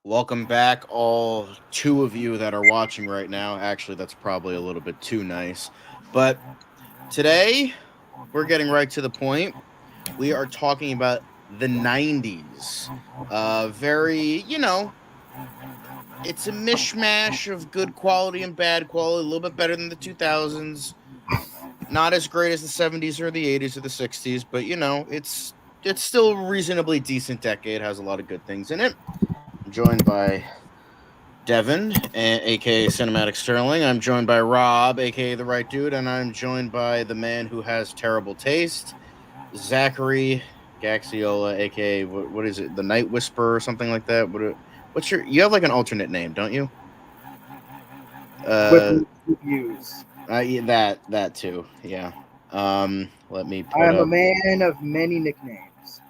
Welcome back, all two of you that are watching right now. Actually, that's probably a little bit too nice. But today, we're getting right to the point. We are talking about the 90s. It's a mishmash of good quality and bad quality, a little bit better than the 2000s. Not as great as the 70s or the 80s or the 60s, but it's still a reasonably decent decade, has a lot of good things in it. I'm joined by Devin, aka Cinematic Sterling. I'm joined by Rob, aka The Right Dude, and I'm joined by the man who has terrible taste, Zachary Gaxiola, aka what is it, the Night Whisperer or something like that? You have like an alternate name, don't you? With reviews. That too, yeah. Let me put I am up. a man of many nicknames.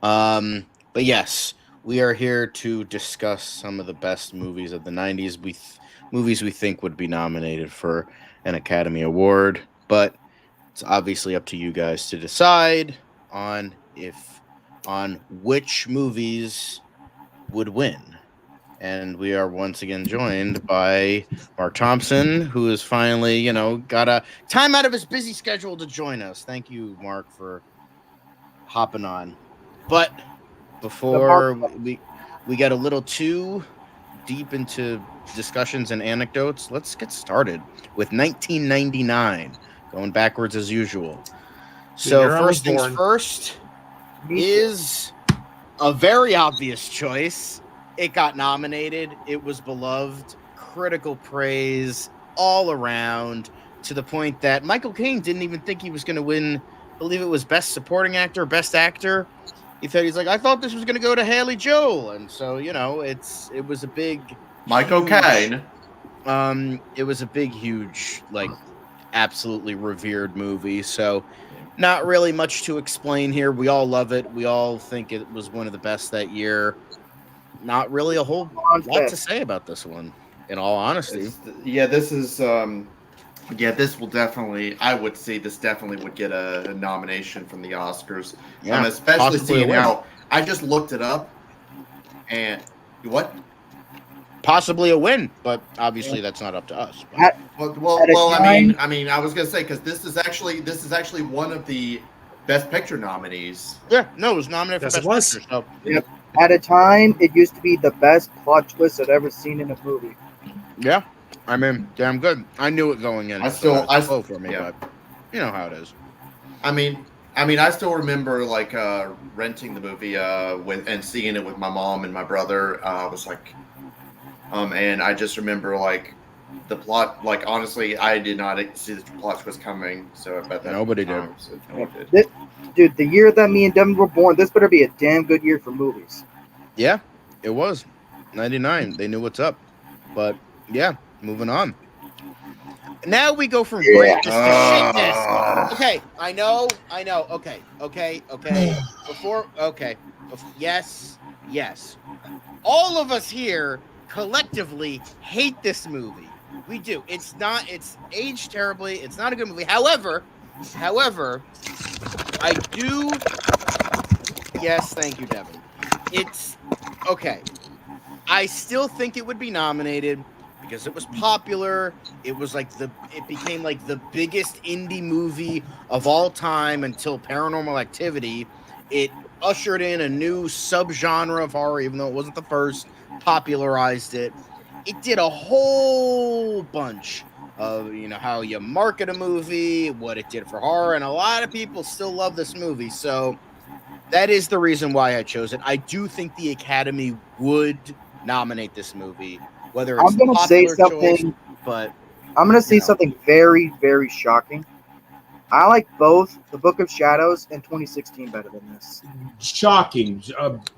But yes, we are here to discuss some of the best movies of the 90s. Movies we think would be nominated for an Academy Award, but it's obviously up to you guys to decide on which movies would win. And we are once again joined by Mark Thompson, who has finally, got a time out of his busy schedule to join us. Thank you, Mark, for hopping on. But before we get a little too deep into discussions and anecdotes, let's get started with 1999, going backwards as usual. So first things first is a very obvious choice. It got nominated. It was beloved, critical praise all around, to the point that Michael Caine didn't even think he was going to win. I believe it was Best Supporting Actor, Best Actor. He's like, I thought this was going to go to Haley Joel, and so it was a big Michael Caine. It was a big, huge, like, absolutely revered movie. So, not really much to explain here. We all love it. We all think it was one of the best that year. Not really a whole lot to say about this one, in all honesty. This is. This will definitely. I would say this definitely would get a nomination from the Oscars. Yeah, especially seeing how I just looked it up, and what? Possibly a win, but obviously that's not up to us. I was gonna say, because this is actually one of the Best Picture nominees. Yeah, no, it was nominated for Best Picture. So. Yep. At a time, it used to be the best plot twist I've ever seen in a movie. Yeah, I mean, damn good. I knew it going in. I still for me, but you know how it is. I mean, I still remember like renting the movie and seeing it with my mom and my brother. I was like, and I just remember like the plot. Like honestly, I did not see the plot twist coming. So I bet that nobody did. So nobody did. Dude, the year that me and Devin were born, this better be a damn good year for movies. Yeah, it was. 99. They knew what's up. But, yeah, moving on. Now we go from greatness to shitness. Okay, I know. Okay. Yes. All of us here collectively hate this movie. We do. It's aged terribly. It's not a good movie. However, I do. Yes, thank you, Devin. It's okay. I still think it would be nominated because it was popular. It was like it became like the biggest indie movie of all time until Paranormal Activity. It ushered in a new subgenre of horror, even though it wasn't the first. Popularized it. It did a whole bunch of how you market a movie, what it did for horror, and a lot of people still love this movie. So that is the reason why I chose it. I do think the Academy would nominate this movie, whether it's I'm gonna say something, choice, but I'm gonna say something very, very shocking. I like both The Book of Shadows and 2016 better than this. Shocking.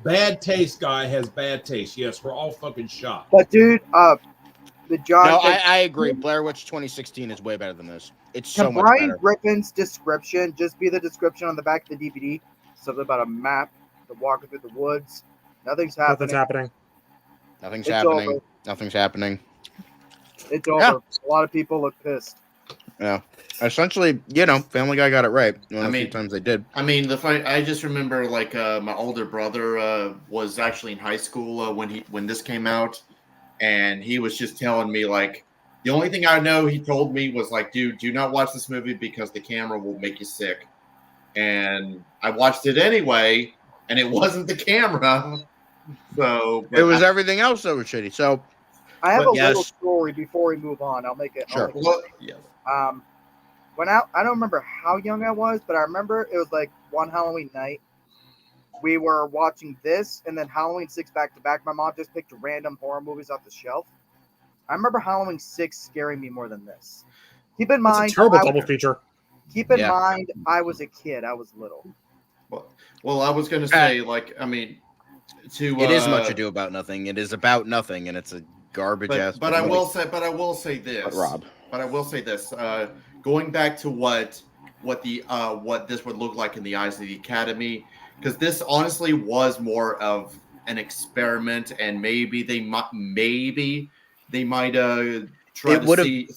Bad taste guy has bad taste. Yes, we're all fucking shocked. But dude, the John. No, I agree. Blair Witch 2016 is way better than this. It's so much better. Brian Griffin's description just be the description on the back of the DVD? Something about a map the walking through the woods. Nothing's happening. Nothing's happening. Nothing's It's happening. over. Nothing's happening. It's over. Yeah. A lot of people look pissed. Yeah. Essentially, Family Guy got it right. One of the few times they did. I mean, I just remember like my older brother was actually in high school when this came out, and he was just telling me like the only thing I know he told me was like, dude, do not watch this movie because the camera will make you sick. And I watched it anyway, and it wasn't the camera. So It was everything else that was shitty. So I have But a yes. little story before we move on. I'll make it. Sure. I'll make it well, quick. yeah. When I don't remember how young I was, but I remember it was like one Halloween night. We were watching this and then Halloween 6 back to back. My mom just picked random horror movies off the shelf. I remember Halloween 6 scaring me more than this. Keep in mind, It's a terrible double feature. Keep in Yeah. mind, I was a kid. I was little. Well, I was going to say, like, I mean, it is Much Ado About Nothing. It is about nothing, and it's a garbage ass. But I will say this. But Rob, But I will say this. Going back to what this would look like in the eyes of the Academy, because this honestly was more of an experiment, and maybe they might try It would've- see.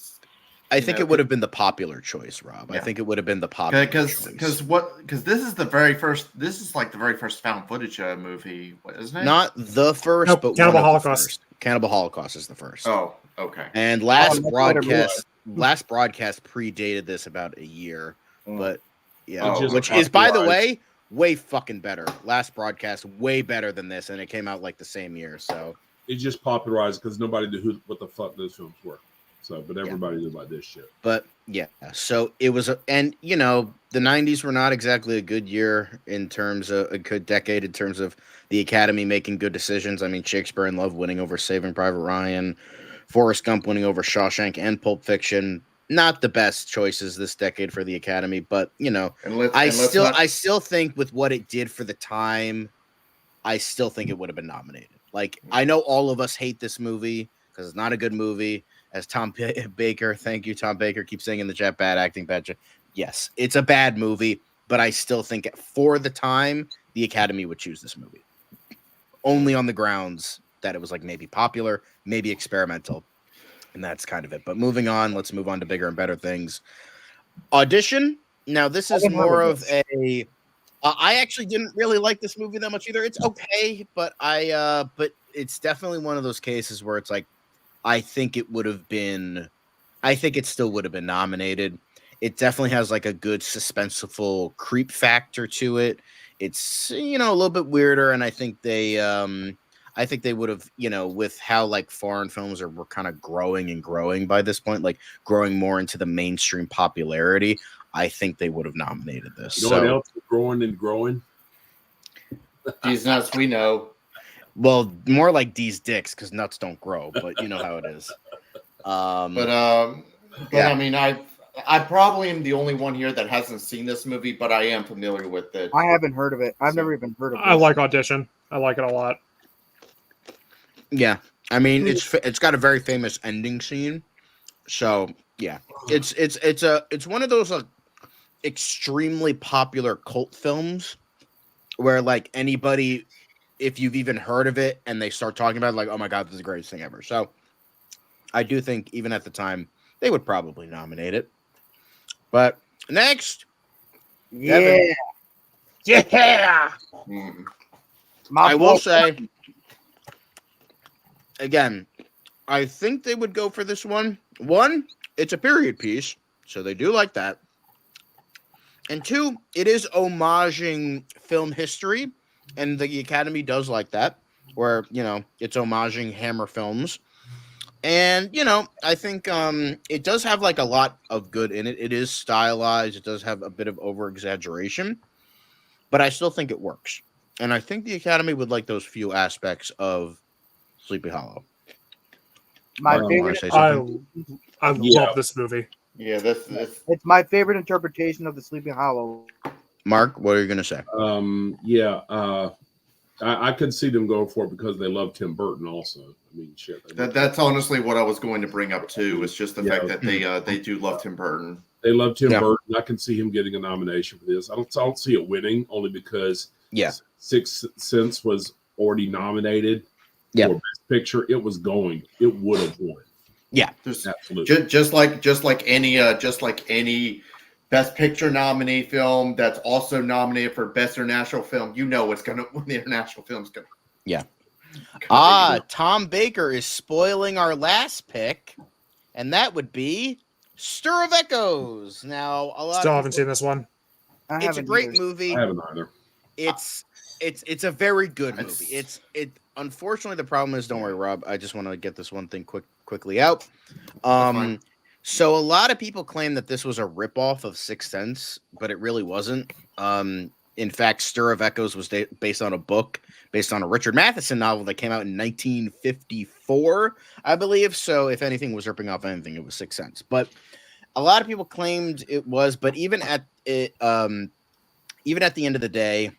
I think it would have been the popular choice, Rob. I Yeah. think it would have been the popular choice. Because this is the very first. This is like the very first found footage movie, isn't it? Not the first, Nope, but Cannibal one of the Holocaust. first. Cannibal Holocaust is the first. Oh, okay. And last that's what it broadcast predated this about a year. But yeah, Oh, just which is, by the popularized. way, way fucking better. Last broadcast, way better than this, and it came out like the same year. So It just popularized because nobody knew what the fuck those films were. So, but everybody knew about this shit. But yeah, so it was, and the 90s were not exactly a good year in terms of a good decade in terms of the Academy making good decisions. I mean, Shakespeare in Love winning over Saving Private Ryan, Forrest Gump winning over Shawshank and Pulp Fiction. Not the best choices this decade for the Academy, but I still think with what it did for the time, I still think it would have been nominated. Like, I know all of us hate this movie because it's not a good movie. As Tom Baker, thank you, Tom Baker, keeps saying in the chat, bad acting, bad. Yes, it's a bad movie, but I still think for the time, the Academy would choose this movie. Only on the grounds that it was like maybe popular, maybe experimental, and that's kind of it. But moving on, let's move on to bigger and better things. Audition. Now, this is more of a. I actually didn't really like this movie that much either. It's okay, but but it's definitely one of those cases where it's like, I think it still would have been nominated. It definitely has like a good suspenseful creep factor to it. It's a little bit weirder, and I think they would have, with how like foreign films were kind of growing by this point, like growing more into the mainstream popularity. I think they would have nominated this. You know what else is growing and growing? These nuts we know. Well, more like D's dicks because nuts don't grow, but you know how it is. But yeah. I mean, I probably am the only one here that hasn't seen this movie, but I am familiar with it. I haven't heard of it. I've never even heard of it. I like Audition. I like it a lot. Yeah, I mean it's got a very famous ending scene, so yeah, it's one of those like extremely popular cult films where like anybody, if you've even heard of it and they start talking about it, like, oh my god, this is the greatest thing ever. So I do think even at the time they would probably nominate it. But next, Yeah. Devin. Yeah. My I will boy- say again, I think they would go for this one. One, it's a period piece, so they do like that. And two, it is homaging film history, and the Academy does like that, where, it's homaging Hammer films. And, I think it does have like a lot of good in it. It is stylized. It does have a bit of over-exaggeration, but I still think it works. And I think the Academy would like those few aspects of Sleepy Hollow. my Wanna favorite. say I something? love this movie. Yeah, this It's my favorite interpretation of the Sleepy Hollow. Mark, what are you going to say? I could see them go for it because they love Tim Burton also. I mean, shit. that's honestly what I was going to bring up too. It's just the Yeah. fact that they do love Tim Burton. They love Tim Yeah. Burton. I can see him getting a nomination for this. I don't see it winning only because Yeah. Sixth Sense was already nominated Yeah. for Best Picture. It was going. It would have won. Yeah. Absolutely. Just like any Best Picture nominee film that's also nominated for Best International Film, you know what's gonna win the international film's gonna. Yeah. gonna be. Tom Baker is spoiling our last pick, and that would be Stir of Echoes. Now, a lot Still of haven't seen this one. I it's a haven't great either. movie. I haven't either. It's a very good It's- movie. It unfortunately the problem is, don't worry, Rob. I just want to get this one thing quickly out. fine. So a lot of people claim that this was a ripoff of Sixth Sense, but it really wasn't. In fact, Stir of Echoes was based on a book, based on a Richard Matheson novel that came out in 1954, I believe. So if anything was ripping off anything, it was Sixth Sense. But a lot of people claimed it was. But even at the end of the day,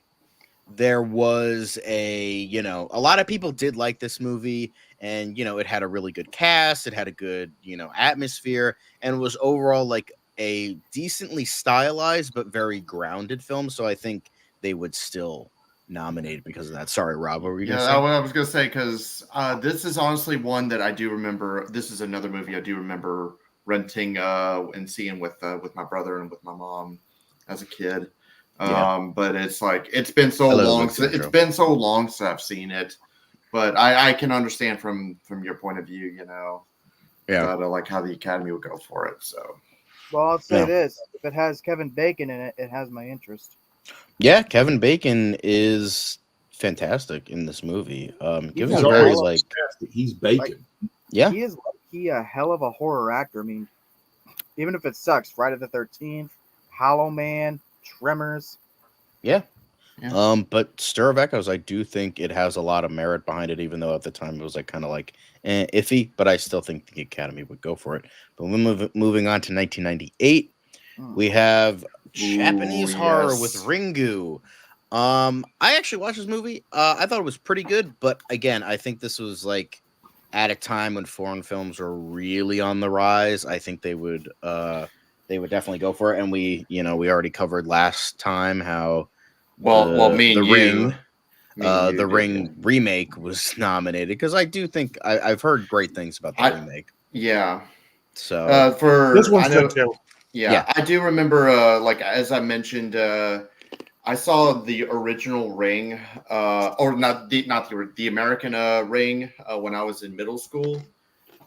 there was a lot of people did like this movie, and it had a really good cast, it had a good atmosphere, and was overall like a decently stylized but very grounded film. So I think they would still nominate it because of that. Sorry, Rob, what were you gonna say? I was gonna say because this is honestly one that I do remember. This is another movie I do remember renting and seeing with my brother and with my mom as a kid. But it's like it's been so long since I've seen it. But I can understand from your point of view, that, like how the Academy would go for it. So, Well, I'll say this: if it has Kevin Bacon in it, it has my interest. Yeah, Kevin Bacon is fantastic in this movie. Gives He's a very always He's Bacon. yeah. He is a hell of a horror actor. I mean, even if it sucks, Friday the 13th, Hollow Man, Tremors. Yeah. Yeah. But Stir of Echoes, I do think it has a lot of merit behind it, even though at the time it was like kind of like iffy, but I still think the Academy would go for it. But we're moving on to 1998. We have Japanese horror with Ringu. I actually watched this movie. I thought it was pretty good, but again, I think this was like at a time when foreign films were really on the rise. I think they would definitely go for it. And we already covered last time how the Ring remake was nominated, because I do think I've heard great things about the remake. Yeah. So for This one's good too. Yeah, I do remember. Like as I mentioned, I saw the original Ring, or not the American Ring when I was in middle school.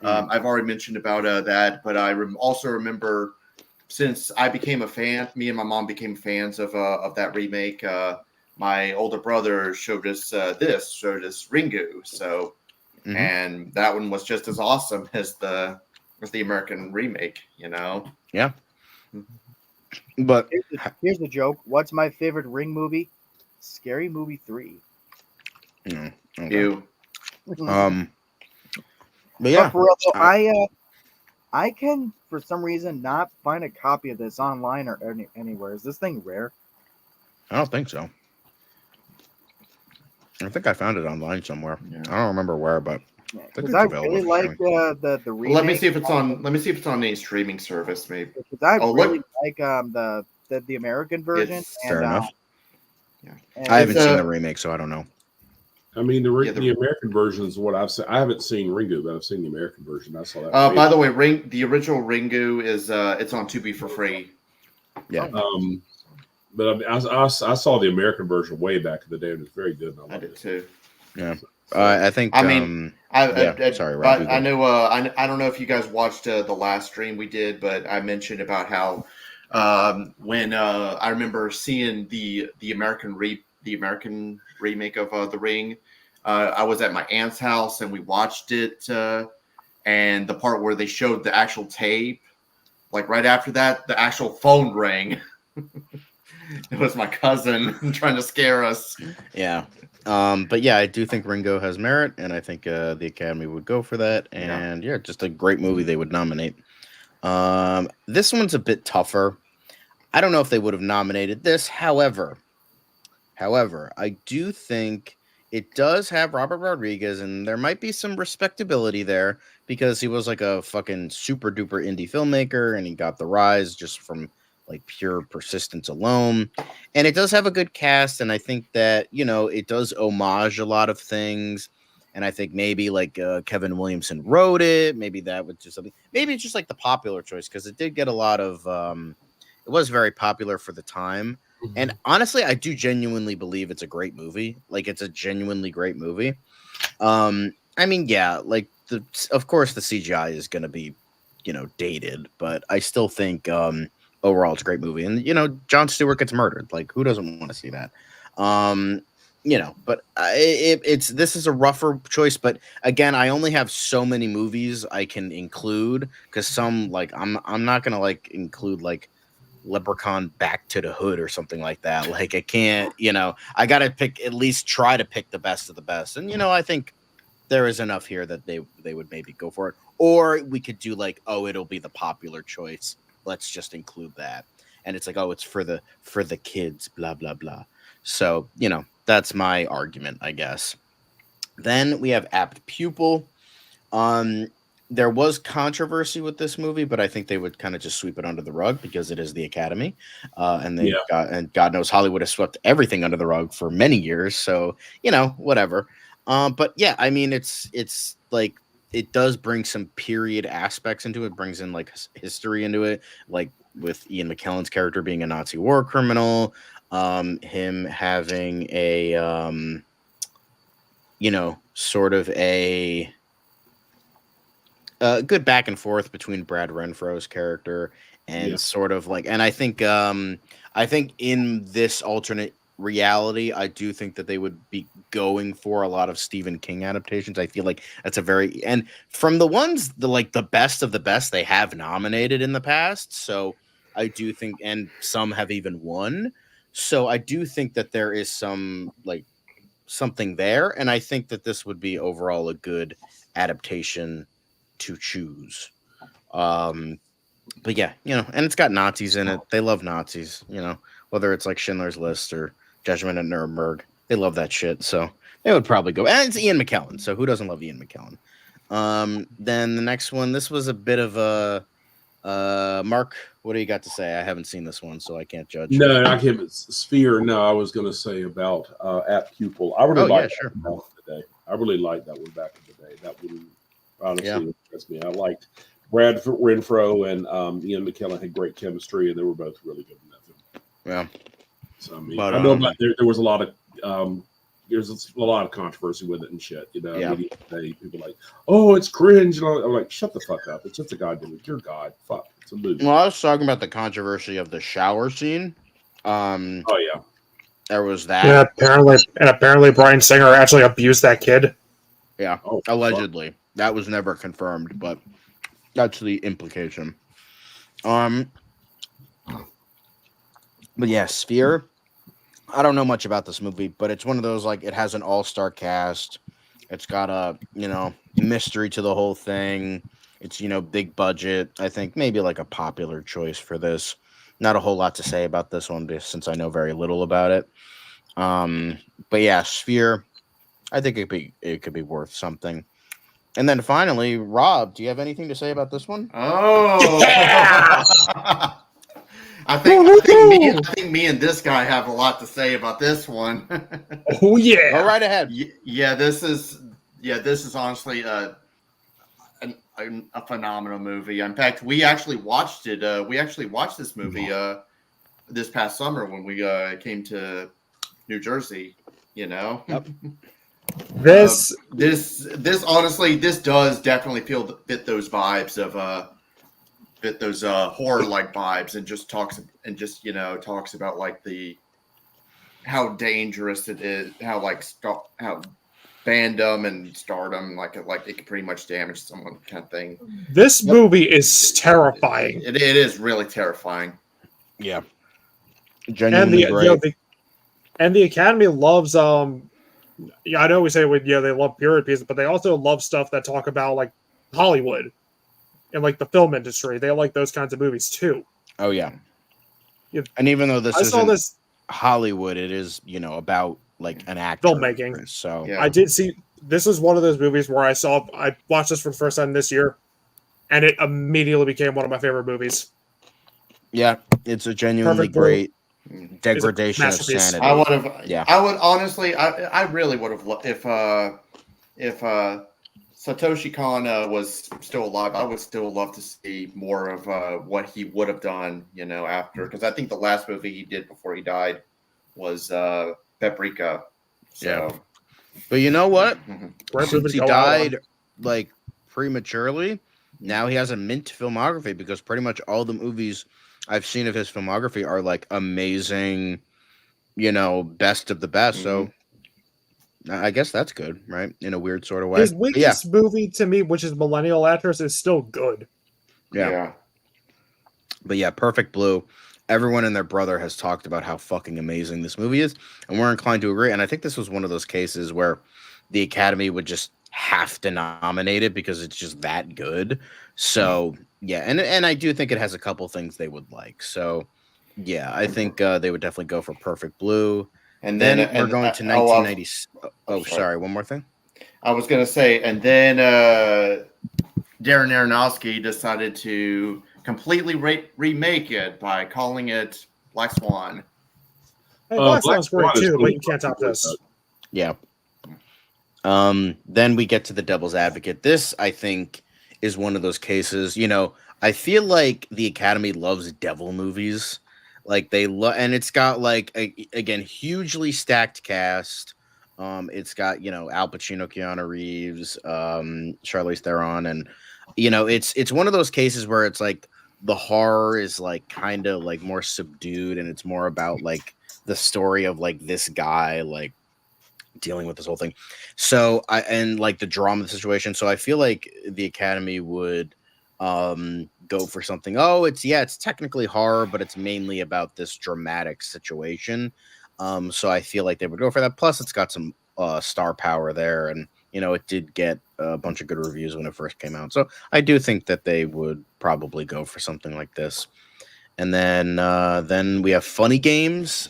I've already mentioned about that, but I also remember, since I became a fan, me and my mom became fans of that remake. My older brother showed us Ringu, so and that one was just as awesome as the American remake, Yeah. But here's the joke. What's my favorite Ring movie? Scary Movie 3. okay. You. But yeah, But for real, though, I can for some reason not find a copy of this online or anywhere. Is this thing rare? I don't think so. I think I found it online somewhere. Yeah. I don't remember where, but Because I really like the remake. Let me see if it's on. Let me see if it's on any streaming service, maybe. Because I really look. like the American version. Fair enough. And I haven't seen the remake, so I don't know. I mean, the American version is what I've seen. I haven't seen Ringu, but I've seen the American version. I saw that. By the way, the original Ringu is it's on Tubi for free. Yeah. But I mean, I saw the American version way back in the day, and it's very good. And I did too. Yeah. I think. I mean, sorry, Rob. I know. I don't know if you guys watched the last stream we did, but I mentioned about how when I remember seeing the American remake of The Ring. I was at my aunt's house and we watched it, and the part where they showed the actual tape, like right after that, the actual phone rang. It was my cousin trying to scare us. Yeah. But yeah, I do think Ringo has merit, and I think the Academy would go for that. And yeah, just a great movie they would nominate. This one's a bit tougher. I don't know if they would have nominated this. However, I do think it does have Robert Rodriguez, and there might be some respectability there because he was like a fucking super duper indie filmmaker, and he got the rise just from like pure persistence alone. And it does have a good cast, and I think that, you know, it does homage a lot of things. And I think maybe like Kevin Williamson wrote it. Maybe that was just something. Maybe it's just like the popular choice because it did get a lot of. It was very popular for the time. And honestly, I do genuinely believe it's a great movie. Like it's a genuinely great movie. I mean, yeah, like of course the CGI is going to be, you know, dated, but I still think overall it's a great movie. And you know, Jon Stewart gets murdered. Like who doesn't want to see that? You know, but it's this is a rougher choice. But again, I only have so many movies I can include because some like I'm not gonna like include like Leprechaun Back to the Hood or something like that. Like I can't, you know, I gotta pick at least try to pick the best of the best. And you know, I think there is enough here that they would maybe go for it. Or we could do like, oh, it'll be the popular choice. Let's just include that. And it's like, oh, it's for the kids, blah blah blah. So, you know, that's my argument, I guess. Then we have Apt Pupil. There was controversy with this movie, but I think they would kind of just sweep it under the rug because it is the Academy, and God knows Hollywood has swept everything under the rug for many years. So you know, whatever. But yeah, I mean, it's like it does bring some period aspects into it. Brings in like history into it, like with Ian McKellen's character being a Nazi war criminal, him having a you know, sort of a good back and forth between Brad Renfro's character and sort of like, and I think in this alternate reality, I do think that they would be going for a lot of Stephen King adaptations. I feel like that's a very, and from the ones the best of the best they have nominated in the past. So I do think, and some have even won. So I do think that there is some like something there, and I think that this would be overall a good adaptation to choose. But yeah, you know, and it's got Nazis in it. They love Nazis, you know, whether it's like Schindler's List or Judgment at Nuremberg. They love that shit. So they would probably go. And it's Ian McKellen. So who doesn't love Ian McKellen? Then the next one, this was a bit of a Mark, what do you got to say? I haven't seen this one, so I can't judge. No, I can't. Sphere. No, I was going to say about Apt Pupil. I really like that one back in the day. I really liked that one back in the day. That one honestly impressed me. I liked Brad Renfro and Ian McKellen had great chemistry, and they were both really good in that film. Yeah. So I mean, but, I know about there was a lot of there's a lot of controversy with it and shit. You know, people like, oh, it's cringe. And I'm like, shut the fuck up. It's just a goddamn. You're God. Fuck. It's a movie. Well, I was talking about the controversy of the shower scene. Oh yeah, there was that. Yeah, apparently Bryan Singer actually abused that kid. Yeah, allegedly. Fuck. That was never confirmed, but that's the implication. But yeah, Sphere. I don't know much about this movie, but it's one of those like it has an all-star cast. It's got a, you know, mystery to the whole thing. It's, you know, big budget. I think maybe like a popular choice for this. Not a whole lot to say about this one since I know very little about it. But yeah, Sphere. I think it could be worth something. And then finally, Rob, do you have anything to say about this one? Oh, yeah! I think me and this guy have a lot to say about this one. Oh yeah, go right ahead. Yeah, this is honestly a phenomenal movie. In fact, we actually watched it. We actually watched this movie this past summer when we came to New Jersey. You know, yep. This honestly, this does definitely fit those vibes of those horror-like vibes, and just talks about like how dangerous it is, how fandom and stardom like it can pretty much damage someone kind of thing. This movie is terrifying. It is really terrifying. Yeah, genuinely great. And the Academy loves I know we say they love period pieces, but they also love stuff that talk about like Hollywood and like the film industry. They like those kinds of movies too. Oh yeah. And even though this isn't Hollywood, it is, you know, about like an actor filmmaking. So yeah. I did see this is one of those movies where I watched this for the first time this year, and it immediately became one of my favorite movies. Yeah, it's a genuinely Perfect Blue great degradation of masterpiece. sanity. I would have. Yeah. I would honestly. I really would have if Satoshi Kon was still alive. I would still love to see more of what he would have done. After, because I think the last movie he did before he died was Paprika. So. Yeah. But you know what? Great movie Since to he go out on. died like prematurely, now he has a mint filmography because pretty much all the movies I've seen of his filmography are like amazing, best of the best. So I guess that's good, right? In a weird sort of way. His But yeah, weakest movie to me, which is Millennial Actress, is still good. yeah. But yeah, Perfect Blue. Everyone and their brother has talked about how fucking amazing this movie is, and we're inclined to agree. And I think this was one of those cases where the Academy would just have to nominate it because it's just that good. So yeah, and I do think it has a couple things they would like. So yeah, I think they would definitely go for Perfect Blue. And Then then we're going to 1990. Sorry, one more thing. I was going to say, and then Darren Aronofsky decided to completely remake it by calling it Black Swan. Hey, Black Black Swan's great Swan is too, but really you can't top fucking this. good. Yeah. Then we get to The Devil's Advocate. This, I think, is one of those cases. I feel like the Academy loves devil movies. Like they love, and it's got like again hugely stacked cast. It's got Al Pacino, Keanu Reeves, Charlize Theron, and it's one of those cases where it's like the horror is like kind of like more subdued, and it's more about like the story of like this guy like dealing with this whole thing. So and like the drama of the situation. So I feel like the Academy would go for something. Oh, it's technically horror, but it's mainly about this dramatic situation. So I feel like they would go for that. Plus, it's got some star power there, and it did get a bunch of good reviews when it first came out. So I do think that they would probably go for something like this. And then we have Funny Games.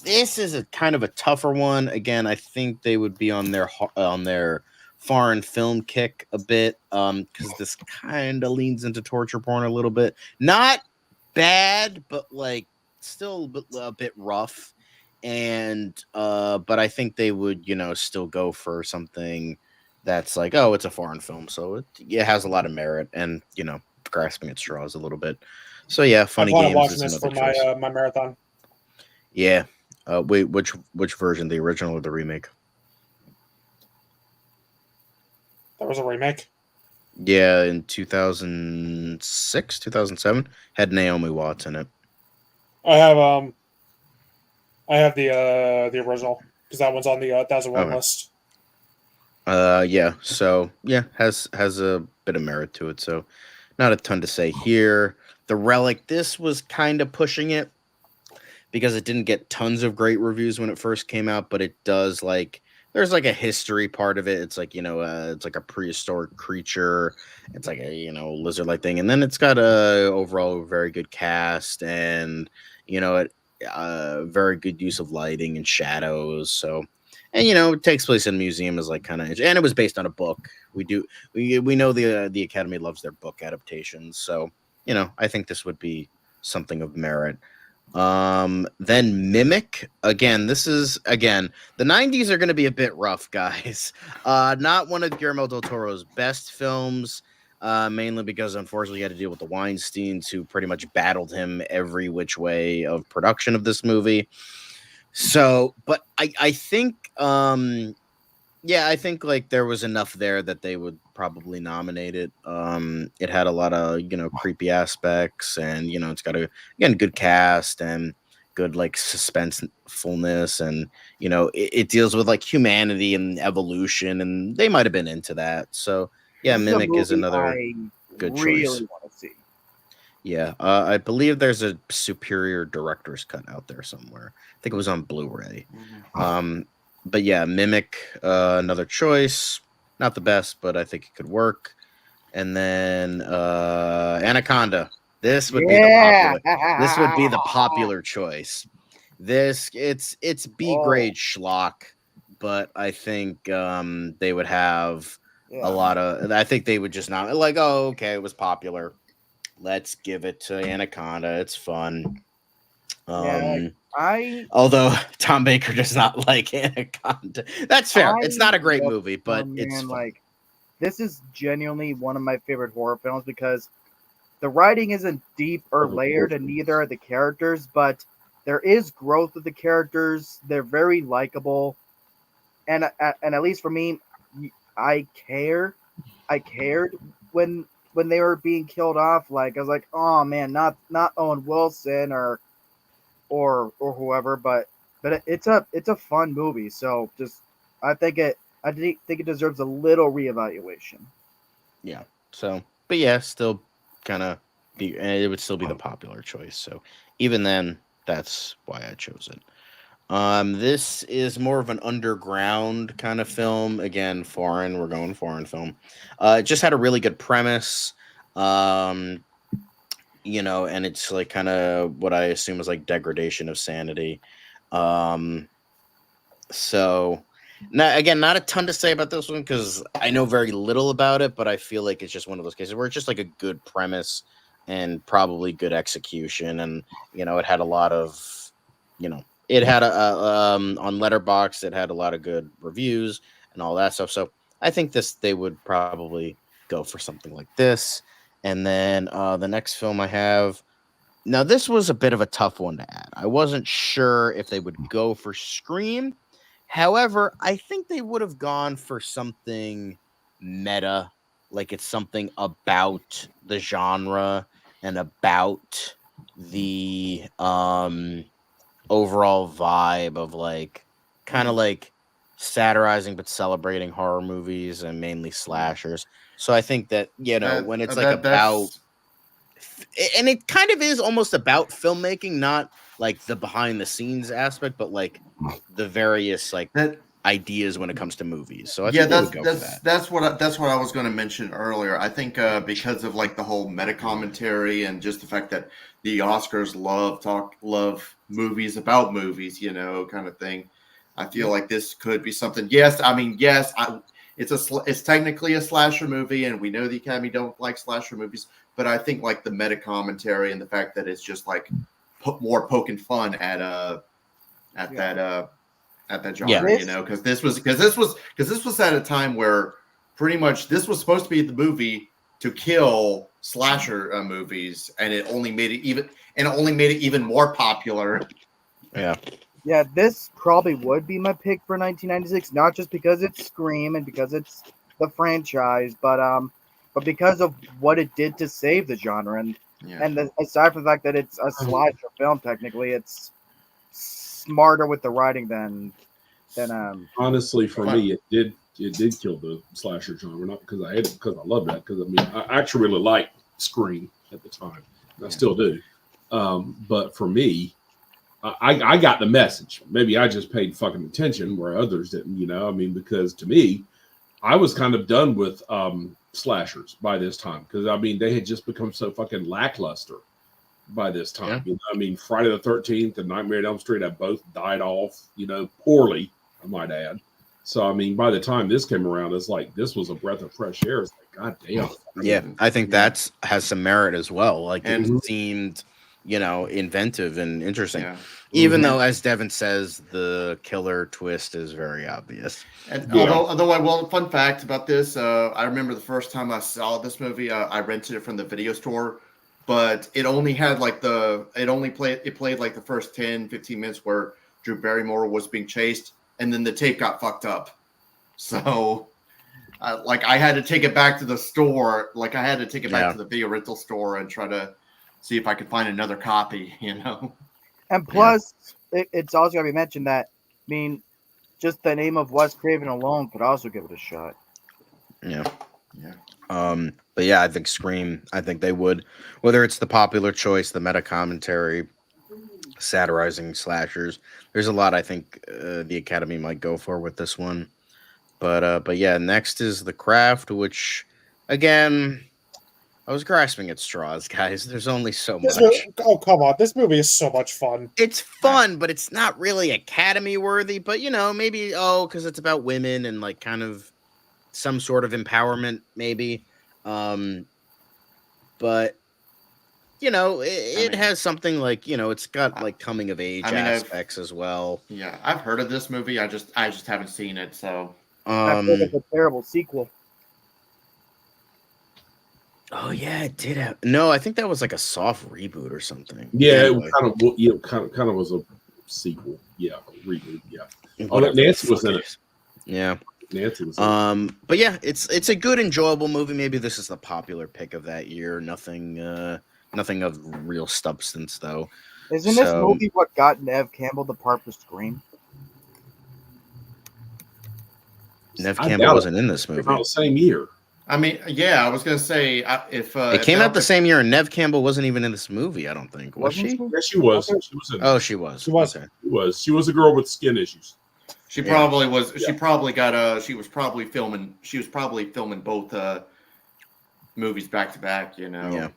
This is a kind of a tougher one. Again, I think they would be on their foreign film kick a bit, because this kind of leans into torture porn a little bit. Not bad, but like still a bit rough. And but I think they would, still go for something that's like, oh, it's a foreign film, so it has a lot of merit, and grasping at straws a little bit. So yeah, Funny I plan on Games watching is this another for choice. my marathon. Yeah. Wait, which version? The original or the remake? That was a remake. Yeah, in 2006, 2007, had Naomi Watts in it. I have the original because that one's on the 1001 list. Yeah. So yeah, has a bit of merit to it. So not a ton to say here. The Relic. This was kind of pushing it because it didn't get tons of great reviews when it first came out, but it does like there's like a history part of it. It's like it's like a prehistoric creature. It's like a lizard like thing, and then it's got a overall very good cast and very good use of lighting and shadows. So, and it takes place in a museum is like kind of, and it was based on a book. We know the Academy loves their book adaptations, so I think this would be something of merit. Then Mimic. Again, this is the 90s are going to be a bit rough, guys. Not one of Guillermo del Toro's best films, mainly because unfortunately he had to deal with the Weinsteins, who pretty much battled him every which way of production of this movie. So, but I think I think like there was enough there that they would probably nominate it. It had a lot of creepy aspects, and it's got a good cast and good like suspensefulness, and it deals with like humanity and evolution, and they might have been into that. So yeah, This Mimic is a movie another I good really choice. want to see. Yeah, I believe there's a superior director's cut out there somewhere. I think it was on Blu-ray. But yeah, Mimic, another choice. Not the best, but I think it could work. And then Anaconda. This would be the popular choice. It's B grade schlock, but I think they would have a lot of. I think they would just not like. Oh, okay, it was popular. let's give it to Anaconda. It's fun. Yeah, I Although Tom Baker does not like Anaconda. That's fair. It's not a great love movie, but man, it's fun. like this is genuinely one of my favorite horror films because the writing isn't deep or layered, and neither are the characters, but there is growth with the characters. They're very likable, and at least for me, I care. I cared when they were being killed off. Like I was like, oh man, not Owen Wilson or whoever, but it's a fun movie. So just I think it deserves a little reevaluation. Yeah. So, but yeah, still kind of be. It would still be the popular choice. So even then, that's why I chose it. This is more of an underground kind of film. Again, foreign. We're going foreign film. It just had a really good premise. Um, and it's like kind of what I assume is like degradation of sanity. Um, so, not a ton to say about this one because I know very little about it, but I feel like it's just one of those cases where it's just like a good premise and probably good execution, and it had a lot of, it had on Letterboxd, it had a lot of good reviews and all that stuff. So I think they would probably go for something like this. And then the next film I have. Now, this was a bit of a tough one to add. I wasn't sure if they would go for Scream. However, I think they would have gone for something meta, like it's something about the genre and about the overall vibe of like kind of like satirizing but celebrating horror movies and mainly slashers. So I think that, when it's like about and it kind of is almost about filmmaking, not like the behind the scenes aspect, but like the various like that ideas when it comes to movies. So I yeah, think they would go for that. that's what I was going to mention earlier. I think because of like the whole meta commentary and just the fact that the Oscars love movies about movies, kind of thing. I feel like this could be something. Yes, I mean yes, it's technically a slasher movie, and we know the Academy don't like slasher movies, but I think like the meta commentary and the fact that it's just like more poking fun at that genre, Yeah. because this was at a time where pretty much this was supposed to be the movie to kill slasher movies, and it only made it even more popular. Yeah. Yeah, this probably would be my pick for 1996, not just because it's Scream and because it's the franchise, but because of what it did to save the genre, and aside from the fact that it's a slasher film, technically, it's smarter with the writing than honestly for me it did kill the slasher genre, not because I hate it, because I love that, because I mean I actually really liked Scream at the time, and I still do, but for me I got the message. Maybe I just paid fucking attention where others didn't, I mean, because to me I was kind of done with slashers by this time, because I mean they had just become so fucking lackluster by this time. Yeah. I mean, Friday the 13th and Nightmare on Elm Street have both died off, poorly, I might add. So, I mean, by the time this came around, it's like this was a breath of fresh air. It's like, God damn. Yeah, I think that has some merit as well. Like And it seemed, inventive and interesting. Yeah. Even though, as Devin says, the killer twist is very obvious. And Yeah. although fun fact about this, I remember the first time I saw this movie, I rented it from the video store, but it only had like it played like the first 10, 15 minutes where Drew Barrymore was being chased, and then the tape got fucked up. So, I had to take it back to the store. Like I had to take it back to the video rental store and try to see if I could find another copy, And plus, it's also got to be mentioned that, I mean, just the name of Wes Craven alone could also give it a shot. Yeah. Yeah. But yeah, I think Scream, I think they would, whether it's the popular choice, the meta commentary, satirizing slashers. There's a lot I think the Academy might go for with this one. But yeah, next is The Craft, which again, I was grasping at straws, guys. There's only so much. Oh, come on. This movie is so much fun. It's fun, but it's not really Academy worthy. But, maybe, because it's about women and, like, kind of some sort of empowerment, maybe. But you know, it mean- has something like, you know, it's got like coming of age I mean, aspects as well. Yeah, I've heard of this movie. I just haven't seen it. So I feel like it's a terrible sequel. Oh yeah, it did have. No, I think that was like a soft reboot or something. Yeah, Anyway. it kind of was a sequel. Yeah, reboot. Yeah. Oh, Nancy was in it. Yeah. Nancy was in it. But yeah, it's a good, enjoyable movie. Maybe this is the popular pick of that year. Nothing of real substance though. Isn't this movie what got Nev Campbell the part for Scream? Nev Campbell wasn't in this movie. About the same year. I mean, yeah, I was gonna say if it came out the same year, and Nev Campbell wasn't even in this movie. I don't think was she? Yes, she was. Okay. She was in Oh, she was. She was. Okay. She was. She was a girl with skin issues. She probably was. She probably got She was probably filming both movies back to back. You know. Yeah.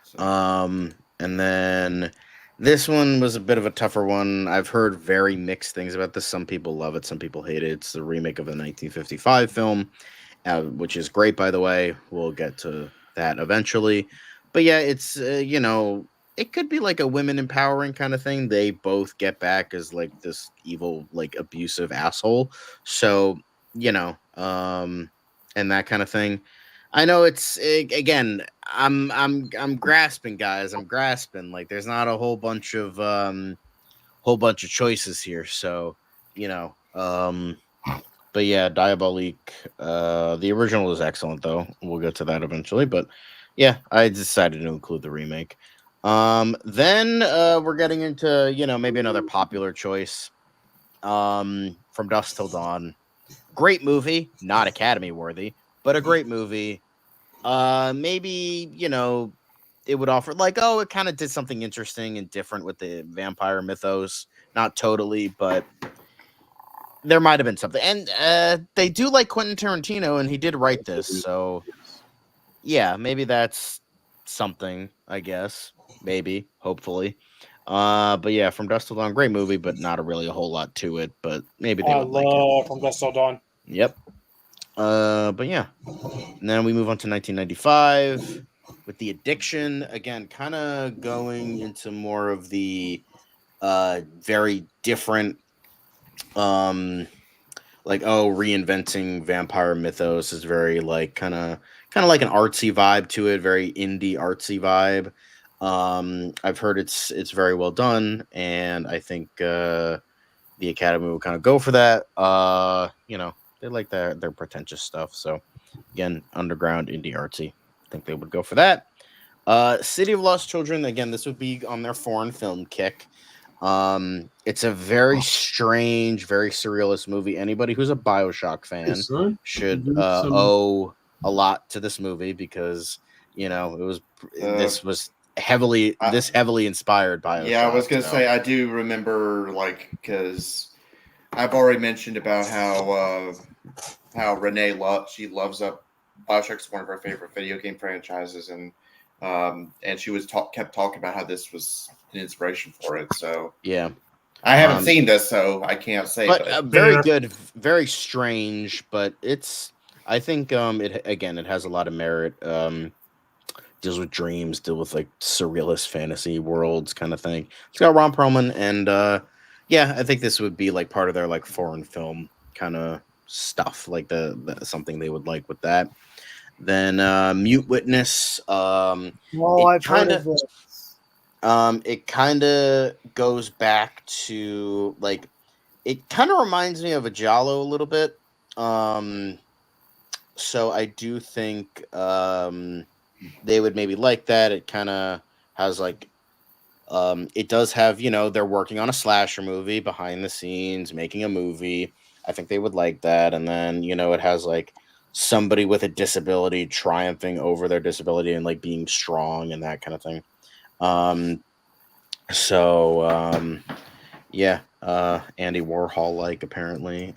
So. And then this one was a bit of a tougher one. I've heard very mixed things about this. Some people love it. Some people hate it. It's the remake of a 1955 film. Which is great, by the way. We'll get to that eventually. But yeah, it's, you know, it could be like a women empowering kind of thing. They both get back as like this evil, like abusive asshole. So, you know, and that kind of thing. I know it's, again, I'm grasping, guys. I'm grasping. Like there's not a whole bunch of choices here. So, you know, but yeah, Diabolique. The original is excellent, though. We'll get to that eventually. But yeah, I decided to include the remake. Then we're getting into, you know, maybe another popular choice. From Dusk Till Dawn. Great movie, not Academy worthy, but a great movie. Maybe, you know, it would offer like, oh, it kind of did something interesting and different with the vampire mythos. Not totally, but there might have been something. And they do like Quentin Tarantino, and he did write this. So, yeah, maybe that's something, I guess. Maybe, hopefully. But yeah, From Dusk Till Dawn, great movie, but not really a whole lot to it. But maybe they would like it. From Dusk Till Dawn. Yep. But yeah. And then we move on to 1995 with The Addiction. Again, kind of going into more of the very different like, oh, reinventing vampire mythos is very like kind of like an artsy vibe to it, very indie artsy vibe. I've heard it's very well done, and I think the Academy will kind of go for that. You know, they like their pretentious stuff. So again, underground indie artsy. I think they would go for that. City of Lost Children, again, this would be on their foreign film kick. It's a very strange, very surrealist movie. Anybody who's a BioShock fan should owe a lot to this movie because, you know, this was heavily inspired by BioShock. Yeah, I was gonna say I do remember, like, because I've already mentioned about how Renee loves BioShock's one of her favorite video game franchises, and she was kept talking about how this was an inspiration for it. So yeah, I haven't seen this, so I can't say. But very good, very strange. But I think it has a lot of merit. Deals with dreams, deal with like surrealist fantasy worlds kind of thing. It's got Ron Perlman, and yeah, I think this would be like part of their like foreign film kind of stuff, like the something they would like with that. Then Mute Witness. I've heard of this. It kind of goes back to like, it kind of reminds me of a Giallo a little bit. So I do think they would maybe like that. It kind of has like, it does have, you know, they're working on a slasher movie behind the scenes, making a movie. I think they would like that. And then, you know, it has like somebody with a disability triumphing over their disability and like being strong and that kind of thing. Yeah, Andy Warhol like apparently.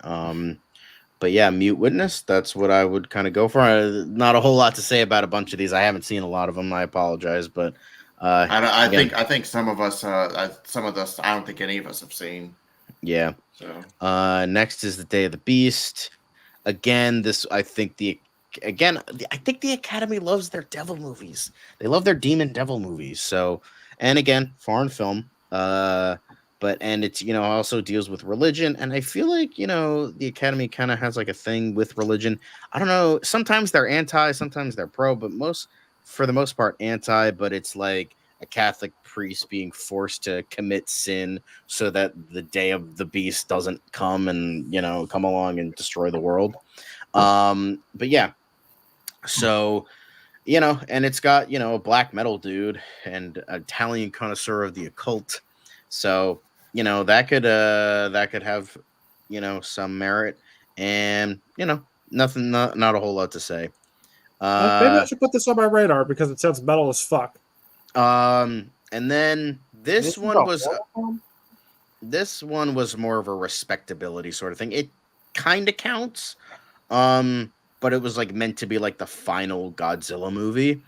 But yeah, Mute Witness, that's what I would kind of go for. Not a whole lot to say about a bunch of these. I haven't seen a lot of them. I apologize, but I think some of us, I don't think any of us have seen. Yeah. So next is The Day of the Beast. Again, this, I think the again, I think the Academy loves their devil movies. They love their demon devil movies. So, and again, foreign film. And it's also deals with religion, and I feel like the Academy kind of has like a thing with religion. I don't know. Sometimes they're anti, sometimes they're pro, but for the most part, anti. But it's like a Catholic priest being forced to commit sin so that the day of the beast doesn't come and come along and destroy the world. But yeah, so and it's got a black metal dude and an Italian connoisseur of the occult, so that could have some merit, and nothing, not a whole lot to say. Maybe I should put this on my radar because it sounds metal as fuck. And then this one was film? this one was more of a respectability sort of thing. It kind of counts, but it was like meant to be like the final Godzilla movie.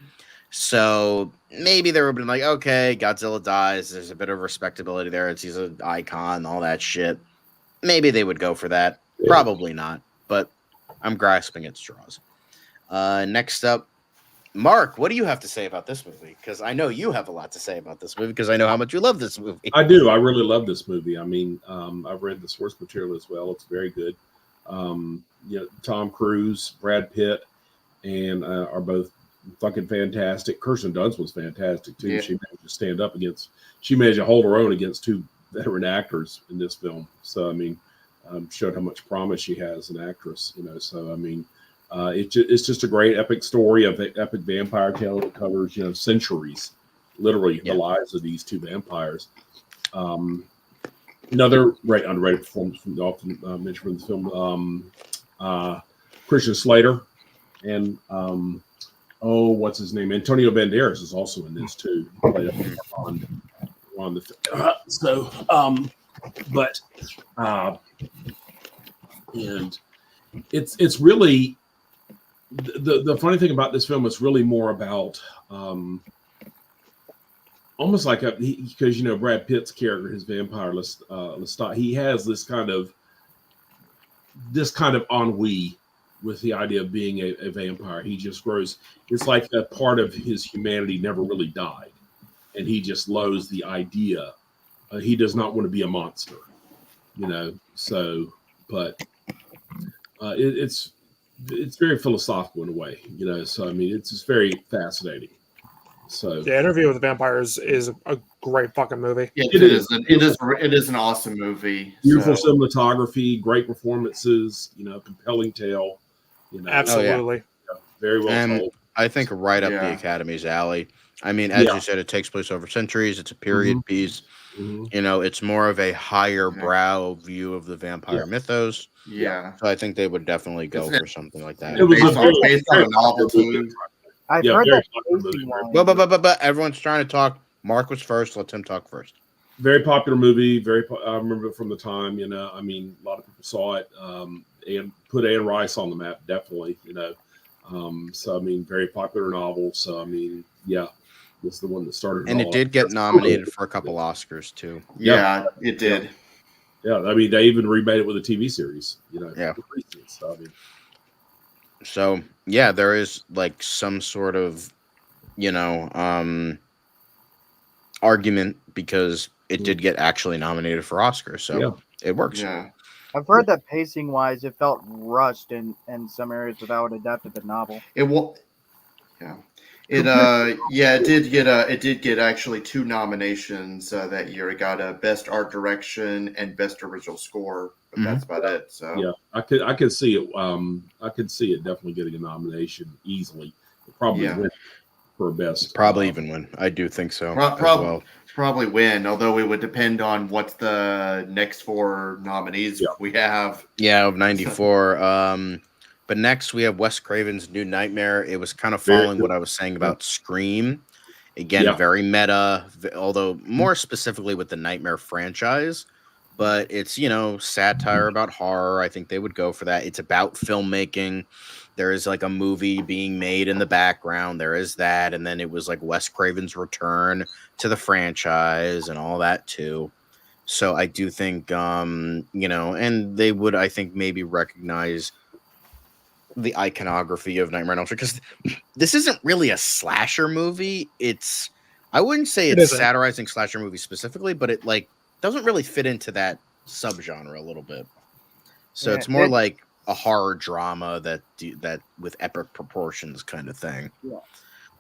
So maybe they would have been like, okay, Godzilla dies. There's a bit of respectability there. He's an icon, all that shit. Maybe they would go for that. Yeah. Probably not, but I'm grasping at straws. Next up, Mark, what do you have to say about this movie? Because I know you have a lot to say about this movie because I know how much you love this movie. I do. I really love this movie. I mean, I've read the source material as well. It's very good. Tom Cruise, Brad Pitt, and are both fucking fantastic. Kirsten Dunst was fantastic too. Yeah. She managed to stand up against. She managed to hold her own against two veteran actors in this film. So I mean, showed how much promise she has as an actress. So I mean, it's just a great epic story of an epic vampire tale that covers centuries, literally the lives of these two vampires. Another underrated performance from the often mentioned from the film, Christian Slater, and what's his name? Antonio Banderas is also in this too. He played on the and it's really the funny thing about this film is really more about almost like because Brad Pitt's character, his vampire Lestat, he has this kind of ennui with the idea of being a vampire. He just grows. It's like a part of his humanity never really died, and he just loathes the idea. He does not want to be a monster, So, but it's very philosophical in a way, So I mean, it's just very fascinating. So yeah, Interview with the Vampires is a great fucking movie. Yeah, it is. It is an awesome movie. Beautiful cinematography, great performances, compelling tale. Absolutely, very well told. I think right up the Academy's alley. I mean, as you said, it takes place over centuries. It's a period piece. Mm-hmm. It's more of a higher brow view of the vampire mythos. Yeah. So I think they would definitely go for something like that. It was based on a novel too. I've heard that. But everyone's trying to talk. Mark was first. Let him talk first. Very popular movie. I remember it from the time. I mean, a lot of people saw it and put Anne Rice on the map. Definitely. So I mean, very popular novel. So I mean, this is the one that started. And it did get nominated for a couple Oscars too. Yeah, it did. Yeah, I mean, they even remade it with a TV series. Yeah. So, I mean, so yeah, there is like some sort of, argument because it did get actually nominated for Oscars, so it works. Yeah, I've heard that pacing wise, it felt rushed in some areas without adapting the novel. It did get actually 2 nominations that year. It got a Best Art Direction and Best Original Score, but that's about it. So yeah, I could see it. I could see it definitely getting a nomination easily. Probably win for best. Probably even win. I do think so. Probably win. Although it would depend on what's the next 4 nominees we have. Yeah, of 94. But next we have Wes Craven's New Nightmare. It was kind of following what I was saying about Scream. Again, very meta, although more specifically with the Nightmare franchise. But it's, satire about horror. I think they would go for that. It's about filmmaking. There is like a movie being made in the background. There is that. And then it was like Wes Craven's return to the franchise and all that too. So I do think, and they would, I think, maybe recognize the iconography of Nightmare on Elm Street, because this isn't really a slasher movie. I wouldn't say it's satirizing slasher movies specifically, but it like doesn't really fit into that subgenre a little bit. So it's more like a horror drama that with epic proportions kind of thing. Yeah.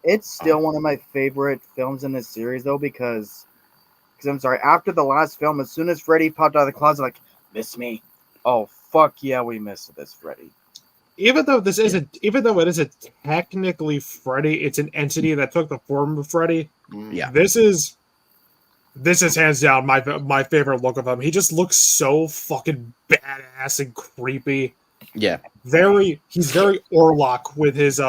It's still one of my favorite films in this series, though, because I'm sorry, after the last film, as soon as Freddy popped out of the closet, like, miss me? Oh, fuck yeah, we missed this, Freddy. Even though it isn't technically Freddy, it's an entity that took the form of Freddy. Yeah. This is hands down my favorite look of him. He just looks so fucking badass and creepy. Yeah. He's very Orlok with his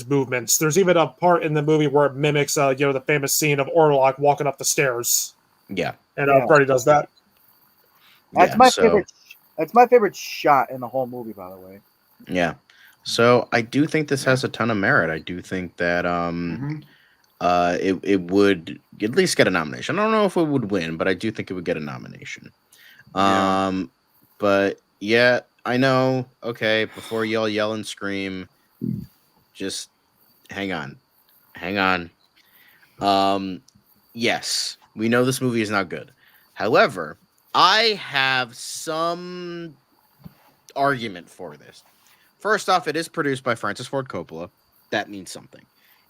movements. There's even a part in the movie where it mimics the famous scene of Orlok walking up the stairs. Yeah. And Freddy does that. That's my favorite. That's my favorite shot in the whole movie, by the way. Yeah. So I do think this has a ton of merit. I do think that it would at least get a nomination. I don't know if it would win, but I do think it would get a nomination. But yeah, I know. Okay, before y'all yell and scream, just hang on. Yes, we know this movie is not good. However, I have some argument for this. First off, it is produced by Francis Ford Coppola. That means something.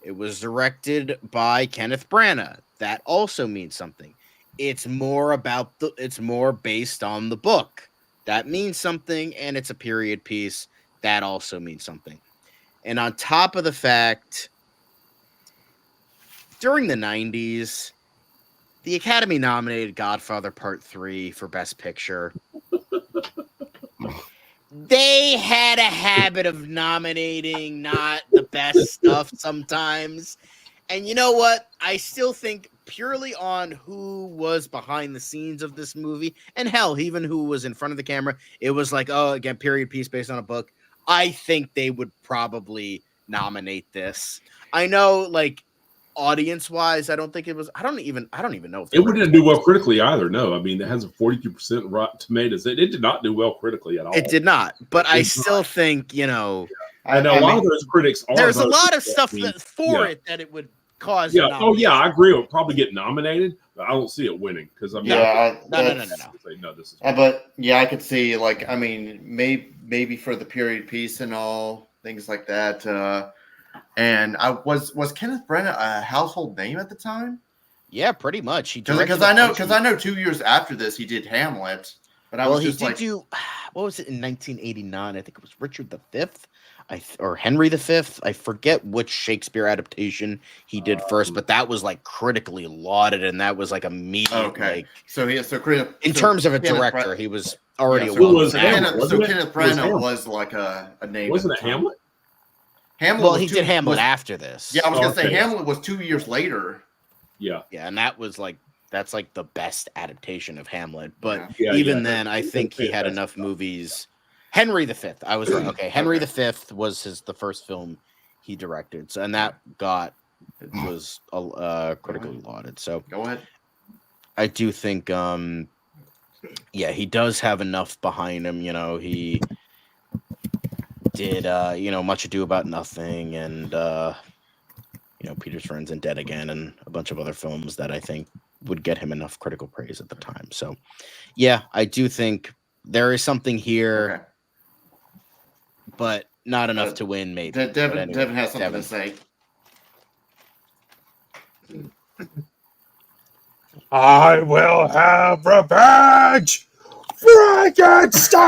It was directed by Kenneth Branagh. That also means something. It's more based on the book. That means something, and it's a period piece. That also means something. And on top of the fact, during the 90s, the Academy nominated Godfather Part 3 for Best Picture. They had a habit of nominating not the best stuff sometimes. And you know what? I still think purely on who was behind the scenes of this movie, and hell, even who was in front of the camera, it was like, oh, again, period piece based on a book. I think they would probably nominate this. I know, like, audience-wise, I don't think it was. I don't even know if it wouldn't do well critically either. No, I mean, it has a 42% Rotten Tomatoes. It did not do well critically at all. It did not, but I still think, you know, I know a lot of those critics are. There's a lot of stuff it that it would cause. Yeah. Oh yeah, I agree. It would probably get nominated, but I don't see it winning because I'm no. This is but yeah, I could see, like, I mean, maybe for the period piece and all things like that. And I was Kenneth Branagh a household name at the time? Yeah, pretty much. Because I know 2 years after this he did Hamlet. But he did do, what was it in 1989? I think it was Richard V, or Henry V. I forget which Shakespeare adaptation he did first, but that was like critically lauded, and that was like immediate. Okay, like, in terms of a director, he was already Kenneth Branagh was like a name. Wasn't it Hamlet? Hamlet. Well, he did Hamlet after this. Yeah, I was gonna say Hamlet was 2 years later. Yeah, and that's like the best adaptation of Hamlet. But even then, I think he had enough movies. Henry V. I was right. Okay, Henry V was the first film he directed. So, and that was critically lauded. So go ahead. I do think, he does have enough behind him. You know, he did, Much Ado About Nothing, and Peter's Friends and Dead Again, and a bunch of other films that I think would get him enough critical praise at the time. So, yeah, I do think there is something here, but not enough to win. Maybe Devin has something to say. I will have revenge, Frankenstein.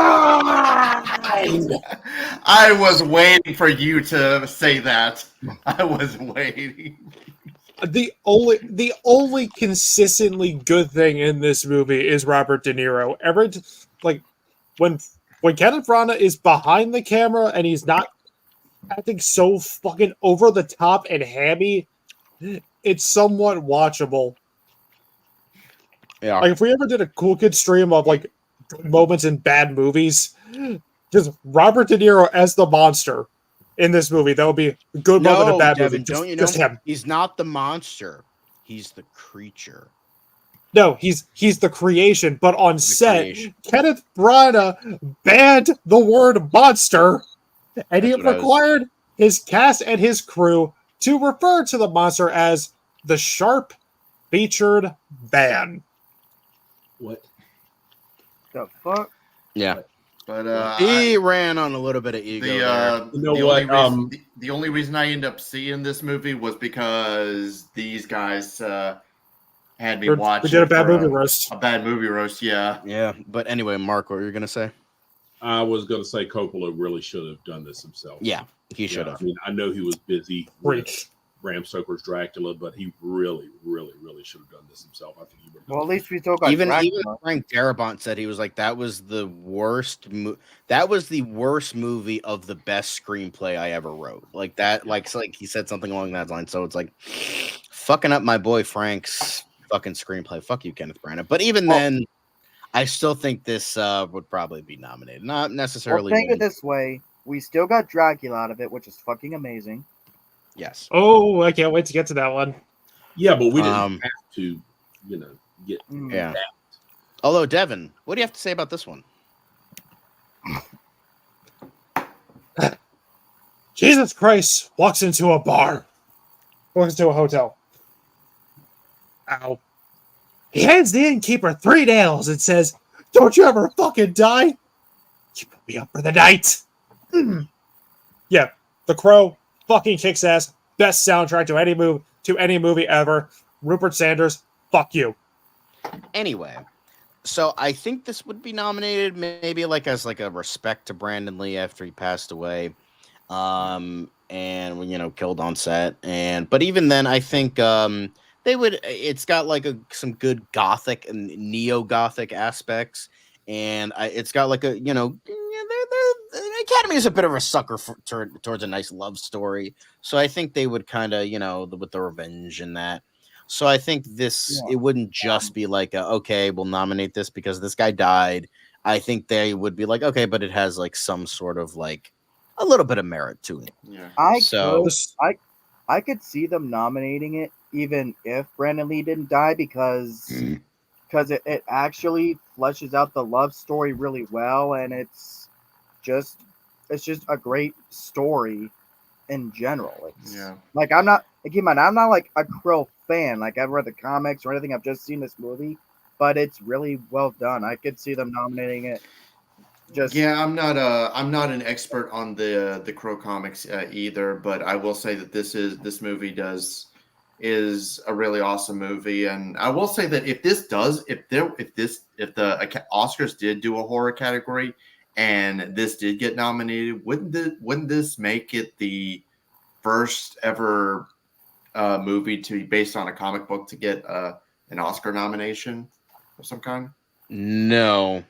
I was waiting for you to say that. I was waiting. The only consistently good thing in this movie is Robert De Niro. When Kenneth Branagh is behind the camera and he's not acting so fucking over the top and hammy, it's somewhat watchable. Yeah. Like if we ever did a Cool Kid stream of like moments in bad movies, just Robert De Niro as the monster in this movie, that would be a good moment in a bad movie. Just him. He's not the monster. He's the creature. No, he's the creation, but on set, Kenneth Branagh banned the word monster And he That's what I was- required his cast and his crew to refer to the monster as the Sharp Featured Man. What? The fuck? Yeah. But He ran on a little bit of ego there. You know what? The only reason I ended up seeing this movie was because these guys had me watch. We did a bad for movie roast. A bad movie roast, yeah. Yeah, but anyway, Mark, what were you gonna say? I was going to say Coppola really should have done this himself. Yeah, he should have. I mean, I know he was busy with Preach. Bram Stoker's Dracula, but he really, really, really should have done this himself. I think he would have. Well, at least we still got Even Dracula. Frank Darabont said he was like that was the worst. That was the worst movie of the best screenplay I ever wrote. Like that. Like he said something along that line. So it's like fucking up my boy Frank's fucking screenplay. Fuck you, Kenneth Branagh. But even then, I still think this would probably be nominated. Not necessarily. Well, think it this way: we still got Dracula out of it, which is fucking amazing. Yes. Oh, I can't wait to get to that one. Yeah, but we didn't have to, get. Yeah. Although, Devin, what do you have to say about this one? Jesus Christ walks into a bar. Walks into a hotel. Ow. He hands the innkeeper 3 nails and says, "Don't you ever fucking die? You put me up for the night." Yeah, The Crow fucking kicks ass. Best soundtrack to any movie ever. Rupert Sanders, fuck you. Anyway, so I think this would be nominated maybe as a respect to Brandon Lee after he passed away, and killed on set. But even then, I think they would. It's got some good gothic and neo gothic aspects, and it's got the Academy is a bit of a sucker towards a nice love story. So I think they would kind of, with the revenge and that. So I think it wouldn't just be okay, we'll nominate this because this guy died. I think they would be okay, but it has some sort of a little bit of merit to it. Yeah. I could see them nominating it even if Brandon Lee didn't die because it actually fleshes out the love story really well, and it's just a great story in general. I'm not a Crow fan. I've read the comics or anything. I've just seen this movie, but it's really well done. I could see them nominating it. I'm not an expert on the Crow comics either, but I will say that this movie is a really awesome movie, and I will say that if the Oscars did do a horror category and this did get nominated, wouldn't this make it the first ever movie to be based on a comic book to get an Oscar nomination of some kind? No.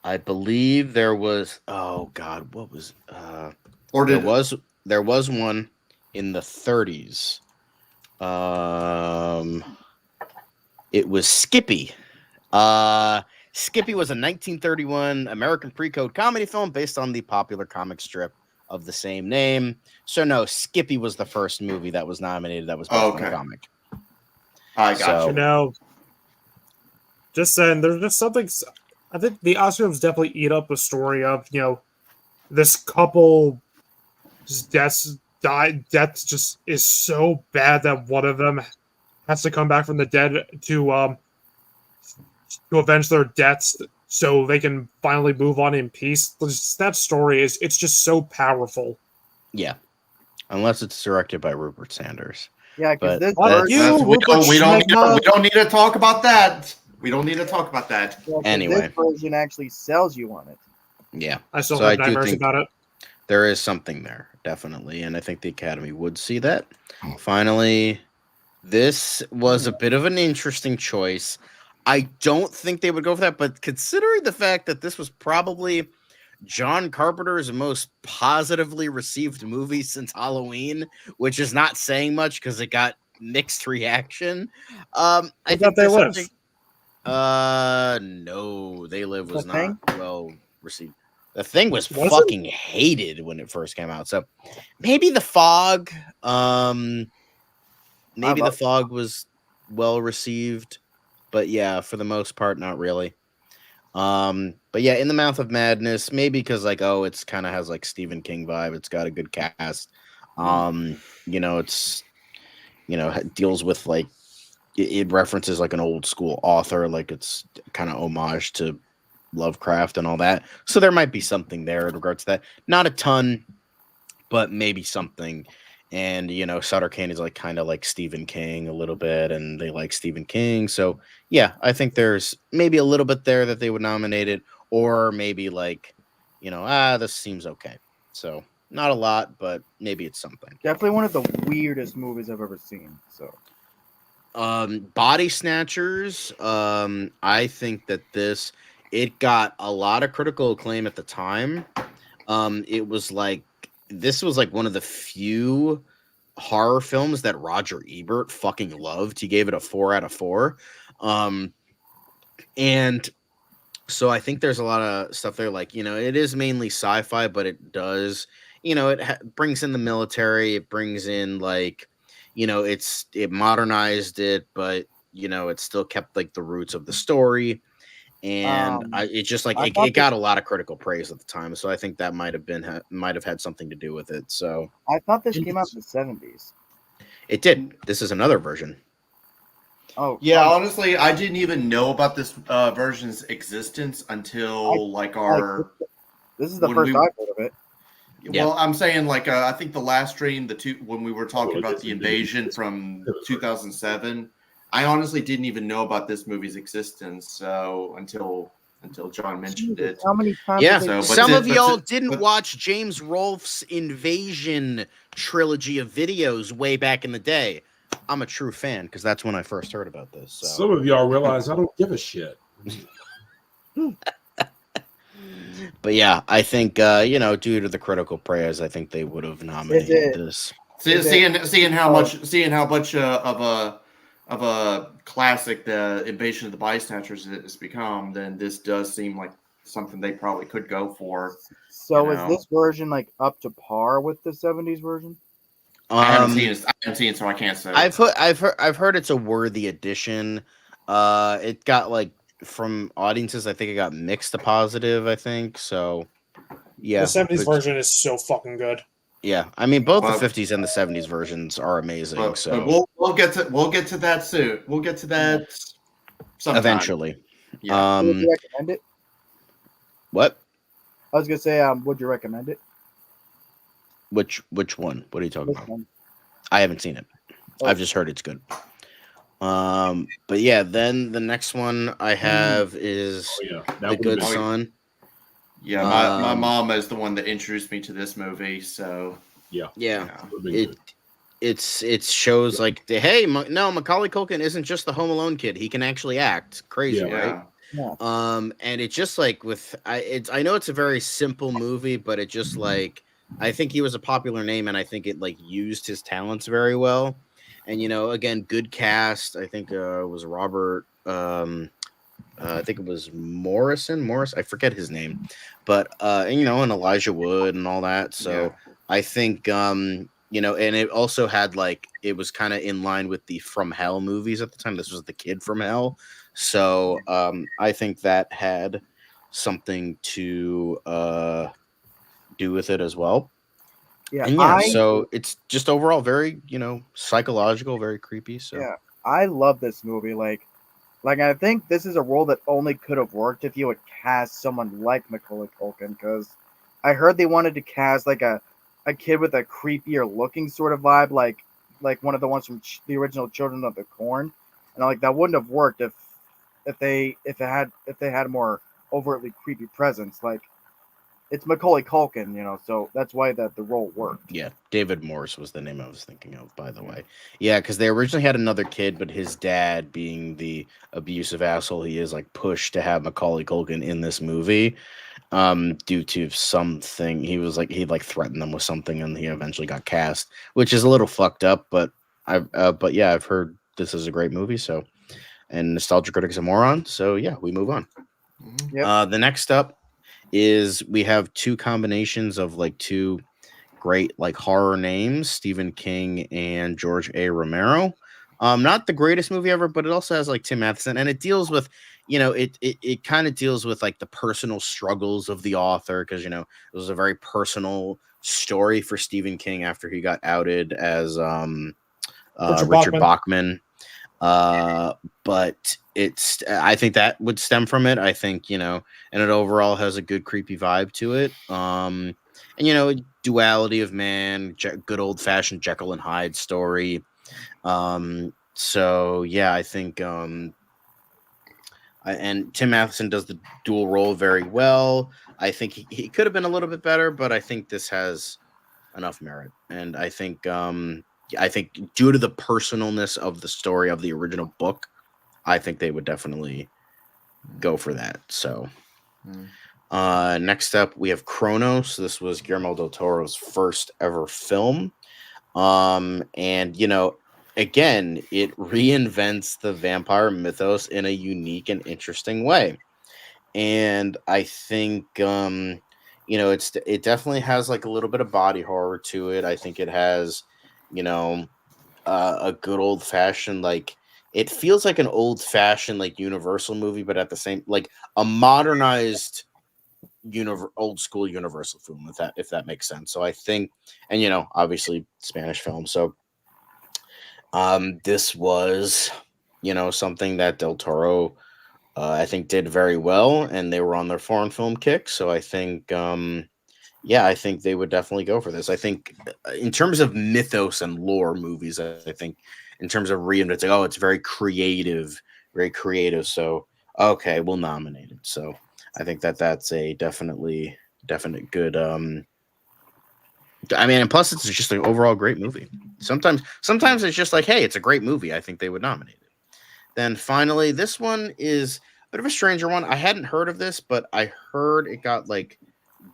I believe there was. Oh God, what was? There was one in the 30s. It was Skippy. Skippy was a 1931 American pre-code comedy film based on the popular comic strip of the same name. So no, Skippy was the first movie that was nominated that was based on a comic. I got you. Just saying, there's just something. I think the Oscars definitely eat up the story of this couple death just is so bad that one of them has to come back from the dead to avenge their deaths so they can finally move on in peace. That story it's just so powerful. Yeah, unless it's directed by Rupert Sanders. Yeah, because we don't need to talk about that. We don't need to talk about that. Yeah, anyway, this version actually sells you on it. Yeah, I still have nightmares about it. There is something there, definitely, and I think the Academy would see that. Finally, this was a bit of an interesting choice. I don't think they would go for that, but considering the fact that this was probably John Carpenter's most positively received movie since Halloween, which is not saying much because it got mixed reaction. I think They Live. No, They Live was not well received. The Thing was fucking hated when it first came out. So maybe The Fog. Maybe The Fog was well received, but yeah, for the most part, not really. But yeah, In the Mouth of Madness, maybe because like, oh, it's kind of has like Stephen King vibe. It's got a good cast. It's deals with like it references like an old school author, like it's kind of homage to Lovecraft and all that. So there might be something there in regards to that. Not a ton, but maybe something. And Sutter Candy's like kind of like Stephen King a little bit, and they like Stephen King. So yeah, I think there's maybe a little bit there that they would nominate it, or maybe like, this seems okay. So not a lot, but maybe it's something. Definitely one of the weirdest movies I've ever seen. So Body Snatchers, I think that it got a lot of critical acclaim at the time. This was like one of the few horror films that Roger Ebert fucking loved. He gave it a 4 out of 4. And so I think there's a lot of stuff there, like, it is mainly sci-fi, but it does, it brings in the military. It brings in like, it modernized it, but it still kept like the roots of the story. And it just like it got a lot of critical praise at the time, so I think that might have had something to do with it. So I thought this came out in the 70s. It did. This is another version. Oh yeah, honestly, I didn't even know about this version's existence until this is the first I've heard of it. Well, I'm saying like I think the last stream, when we were talking about the invasion from 2007. I honestly didn't even know about this movie's existence, so until John mentioned it. How many times? Yeah, some of y'all didn't watch James Rolfe's Invasion trilogy of videos way back in the day. I'm a true fan because that's when I first heard about this. So. Some of y'all realize I don't give a shit. But yeah, I think due to the critical praise, I think they would have nominated this. Seeing how much of a classic the Invasion of the Body Snatchers has become, then this does seem like something they probably could go for. So is this version like up to par with the 70s version? I haven't seen it, so I can't say. I've heard it's a worthy addition. It got like from audiences, I think it got mixed to positive. I think so. Yeah, the 70s version is so fucking good. Yeah, I mean both the 50s and the 70s versions are amazing. But we'll get to that soon. We'll get to that sometime. Eventually. Yeah. Would you recommend it? What? I was gonna say, would you recommend it? Which one? What are you talking about? One. I haven't seen it. Oh. I've just heard it's good. But yeah, then the next one I have is The Good Son. Yeah, my mom is the one that introduced me to this movie, so it shows like Macaulay Culkin isn't just the Home Alone kid; he can actually act. Crazy, right? Yeah. And it just like I know it's a very simple movie, but it just like I think he was a popular name, and I think it like used his talents very well. And again, good cast. I think it was Robert. I think it was Morris. I forget his name, but and Elijah Wood and all that. So I think and it also had like it was kind of in line with the From Hell movies at the time. This was The Kid from Hell, so I think that had something to do with it as well. Yeah, and so it's just overall very psychological, very creepy. So yeah, I love this movie. Like I think this is a role that only could have worked if you would cast someone like Macaulay Culkin, because I heard they wanted to cast like a kid with a creepier looking sort of vibe, like one of the ones from the original Children of the Corn, and like that wouldn't have worked if they had a more overtly creepy presence. Like it's Macaulay Culkin, so that's why the role worked. Yeah, David Morse was the name I was thinking of, by the way. Yeah, because they originally had another kid, but his dad, being the abusive asshole he is, like pushed to have Macaulay Culkin in this movie, due to something. He threatened them with something, and he eventually got cast, which is a little fucked up. But I've heard this is a great movie. So, and nostalgia critics are moron. So yeah, we move on. Yep. The next up is we have two combinations of like two great like horror names, Stephen King and George A. Romero. Not the greatest movie ever, but it also has like Tim Matheson, and it deals with, it kind of deals with like the personal struggles of the author, because it was a very personal story for Stephen King after he got outed as Richard Bachman. But I think that would stem from it. I think, and it overall has a good creepy vibe to it. And duality of man, good old fashioned Jekyll and Hyde story. So yeah, I think, and Tim Matheson does the dual role very well. I think he could have been a little bit better, but I think this has enough merit. And I think due to the personalness of the story of the original book, I think they would definitely go for that. So next up we have Kronos. This was Guillermo del Toro's first ever film. And again, it reinvents the vampire mythos in a unique and interesting way. And I think it definitely has like a little bit of body horror to it. I think it has a good old fashioned, like, it feels like an old fashioned like Universal movie, but at the same, like a modernized old school Universal film, if that makes sense. So I think, and obviously Spanish film. So this was something that Del Toro I think did very well, and they were on their foreign film kick. So I think I think they would definitely go for this. I think in terms of mythos and lore movies, I think in terms of reinventing, it's very creative, very creative. So, okay, we'll nominate it. So I think that's a definite good. And plus it's just an overall great movie. Sometimes it's just like, hey, it's a great movie. I think they would nominate it. Then finally, this one is a bit of a stranger one. I hadn't heard of this, but I heard it got like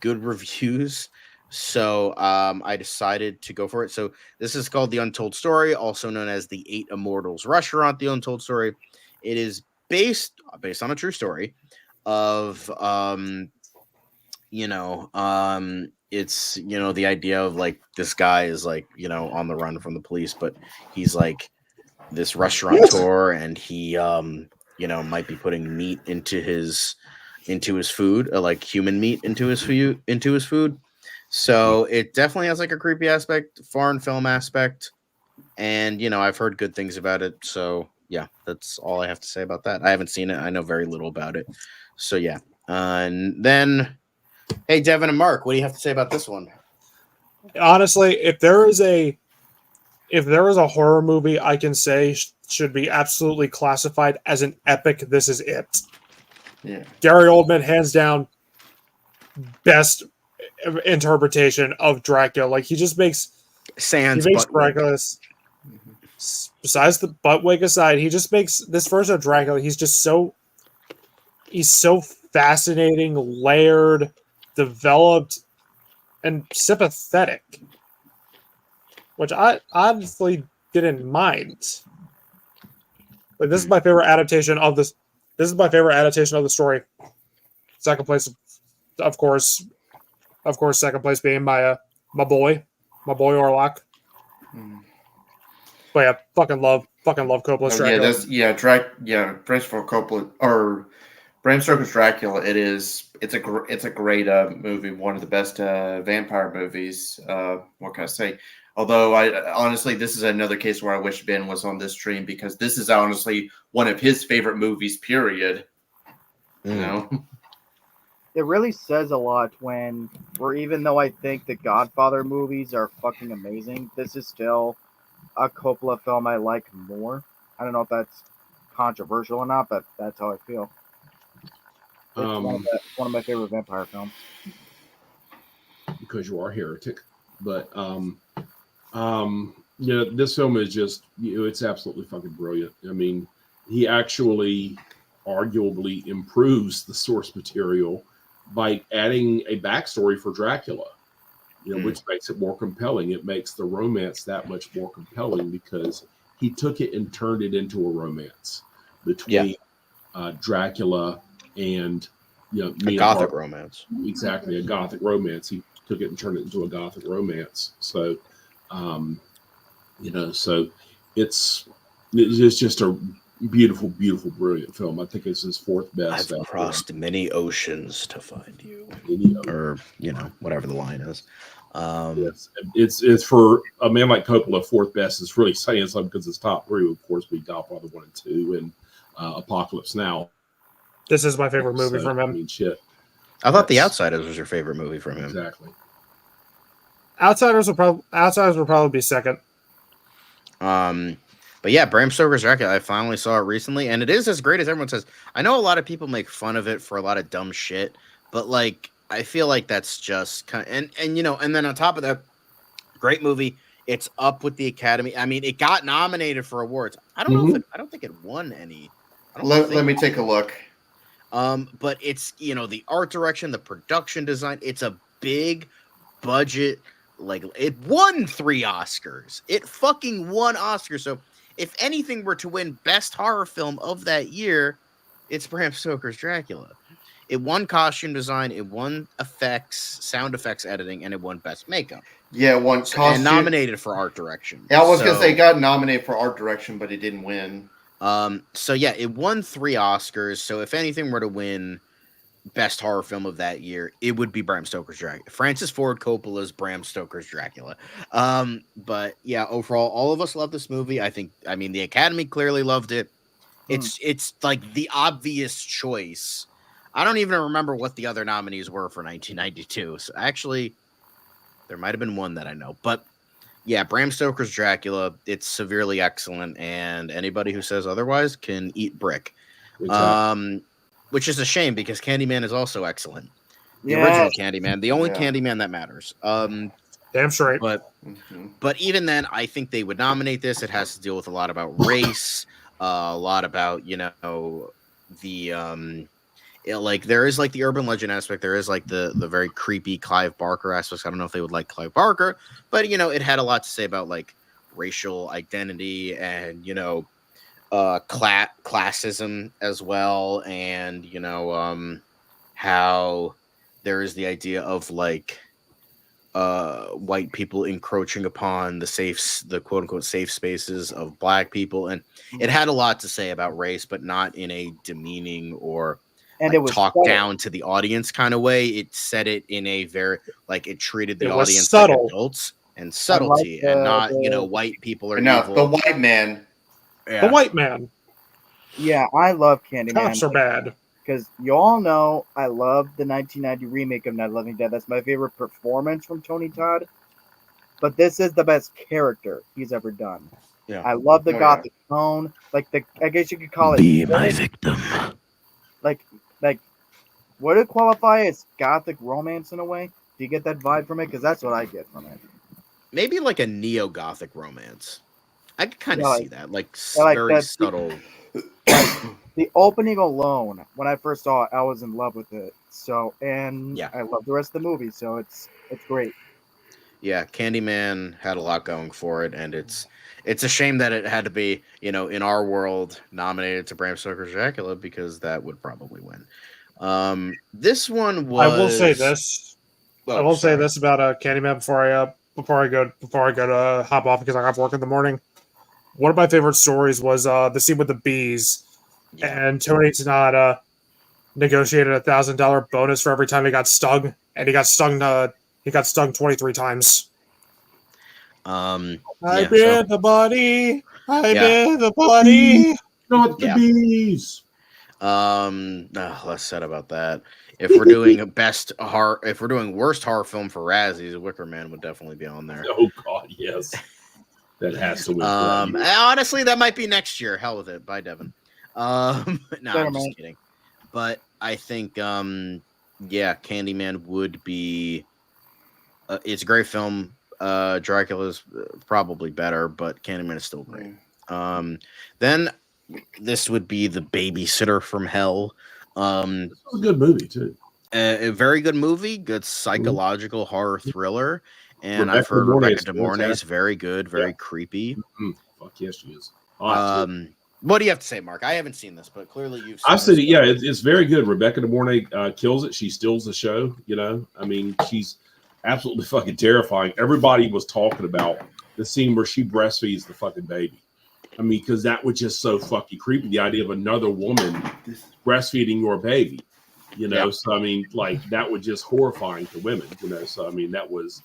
good reviews, so I decided to go for it. So this is called The Untold Story, also known as The Eight Immortals Restaurant. The Untold Story. It is based on a true story of it's the idea of like this guy is like on the run from the police, but he's like this restaurateur, and he might be putting meat into his food, like human meat into his food. So it definitely has like a creepy aspect, foreign film aspect, and I've heard good things about it. So yeah, that's all I have to say about that. I haven't seen it. I know very little about it. So yeah. And then, hey, Devin and Mark, what do you have to say about this one? Honestly, if there is a horror movie I can say should be absolutely classified as an epic, this is it. Yeah. Gary Oldman, hands down, best interpretation of Dracula. Like, he just makes Dracula. Besides the butt wig aside, he just makes this version of Dracula. He's so fascinating, layered, developed, and sympathetic, which I honestly didn't mind. Like, this is my favorite adaptation of this. This is my favorite adaptation of the story. Second place, of course, second place being my boy Orlok. But yeah, fucking love Coppola's Dracula. Christopher Coppola or Bram Stoker's Dracula. It's a great movie. One of the best vampire movies. What can I say? Although honestly, this is another case where I wish Ben was on this stream, because this is honestly one of his favorite movies, period. It really says a lot even though I think the Godfather movies are fucking amazing, this is still a Coppola film I like more. I don't know if that's controversial or not, but that's how I feel. It's one of my favorite vampire films. Because you are a heretic. But this film is just, it's absolutely fucking brilliant. I mean, he actually arguably improves the source material by adding a backstory for Dracula, which makes it more compelling. It makes the romance that much more compelling, because he took it and turned it into a romance between Dracula and a gothic romance. Exactly, a gothic romance. He took it and turned it into a gothic romance. So, so it's It's just a beautiful, beautiful, brilliant film. I think it's his fourth best. I've crossed many oceans to find you, or whatever the line is. Yes, it's for a man like Coppola. Fourth best is really saying something because his top three would, of course, be Godfather 1 and 2 and Apocalypse Now. This is my favorite movie from him. I mean, shit. I thought The Outsiders was your favorite movie from him. Exactly. Outsiders would probably be second. But yeah, Bram Stoker's Dracula, I finally saw it recently, and it is as great as everyone says. I know a lot of people make fun of it for a lot of dumb shit, but like I feel like that's just kind of, and then on top of that, great movie. It's up with the Academy. I mean, it got nominated for awards. I don't know if I don't think it won any. Let me take a look. But it's the art direction, the production design. It's a big budget. Like it won 3 Oscars. It fucking won Oscars. So if anything were to win Best Horror Film of that year, it's Bram Stoker's Dracula. It won costume design, it won effects, sound effects editing, and it won Best Makeup. Yeah, it won costume. And nominated for art direction. Yeah, I was gonna say it got nominated for art direction, but it didn't win. So yeah, it won 3 Oscars. So if anything were to win Best Horror Film of that year, it would be Bram Stoker's Dracula. Francis Ford Coppola's Bram Stoker's Dracula. But yeah, overall, all of us love this movie. I mean, the Academy clearly loved it. It's like the obvious choice. I don't even remember what the other nominees were for 1992. So actually, there might have been one that I know. But yeah, Bram Stoker's Dracula, it's severely excellent, and anybody who says otherwise can eat brick. Exactly. Which is a shame because Candyman is also excellent. The original Candyman, the only Candyman that matters. Damn straight. But even then, I think they would nominate this. It has to deal with a lot about race, a lot about the there is like the urban legend aspect. There is like the very creepy Clive Barker aspects. I don't know if they would like Clive Barker, but it had a lot to say about like racial identity and classism as well, and how there is the idea of like white people encroaching upon the quote unquote safe spaces of black people, and it had a lot to say about race, but not in a demeaning or it was talk down to the audience kind of way. It said it in a very it treated the audience like adults and subtlety, and not white people are evil. The white man. Yeah. The white man. Yeah, I love Candyman. Cops are bad. Because you all know I love the 1990 remake of Night of the Living Dead. That's my favorite performance from Tony Todd. But this is the best character he's ever done. Yeah, I love the gothic tone. Like I guess you could call it. Be my victim. Like, would it qualify as gothic romance in a way? Do you get that vibe from it? Because that's what I get from it. Maybe like a neo-gothic romance. I could kind of see that, very subtle. The opening alone, when I first saw it, I was in love with it. So, and I love the rest of the movie. So it's great. Yeah, Candyman had a lot going for it, and it's a shame that it had to be, in our world, nominated to Bram Stoker's Dracula, because that would probably win. This one was. I will say this. Say this about Candyman before I go to hop off because I have work in the morning. One of my favorite stories was the scene with the bees, and Tony Todd negotiated $1,000 bonus for every time he got stung, and he got stung 23 times. The body. The body. Not the bees. Less said about that. If we're doing worst horror film for Razzies, Wicker Man would definitely be on there. Oh God, yes. That has to win. Honestly, that might be next year. Hell with it. Bye, Devin. I'm just kidding. But I think, Candyman would be. It's a great film. Dracula's probably better, but Candyman is still great. Then this would be The Babysitter from Hell. This was a good movie too. A very good movie. Good psychological horror thriller. And I've heard Rebecca De Mornay is very good, very creepy. Fuck yes, she is. What do you have to say, Mark? I haven't seen this, but clearly you've seen I've seen it. Yeah, it's very good. Rebecca De Mornay kills it. She steals the show. I mean, she's absolutely fucking terrifying. Everybody was talking about the scene where she breastfeeds the fucking baby. I mean, because that was just so fucking creepy. The idea of another woman breastfeeding your baby, you know. So I mean, like that was just horrifying to women, you know. So I mean, that was,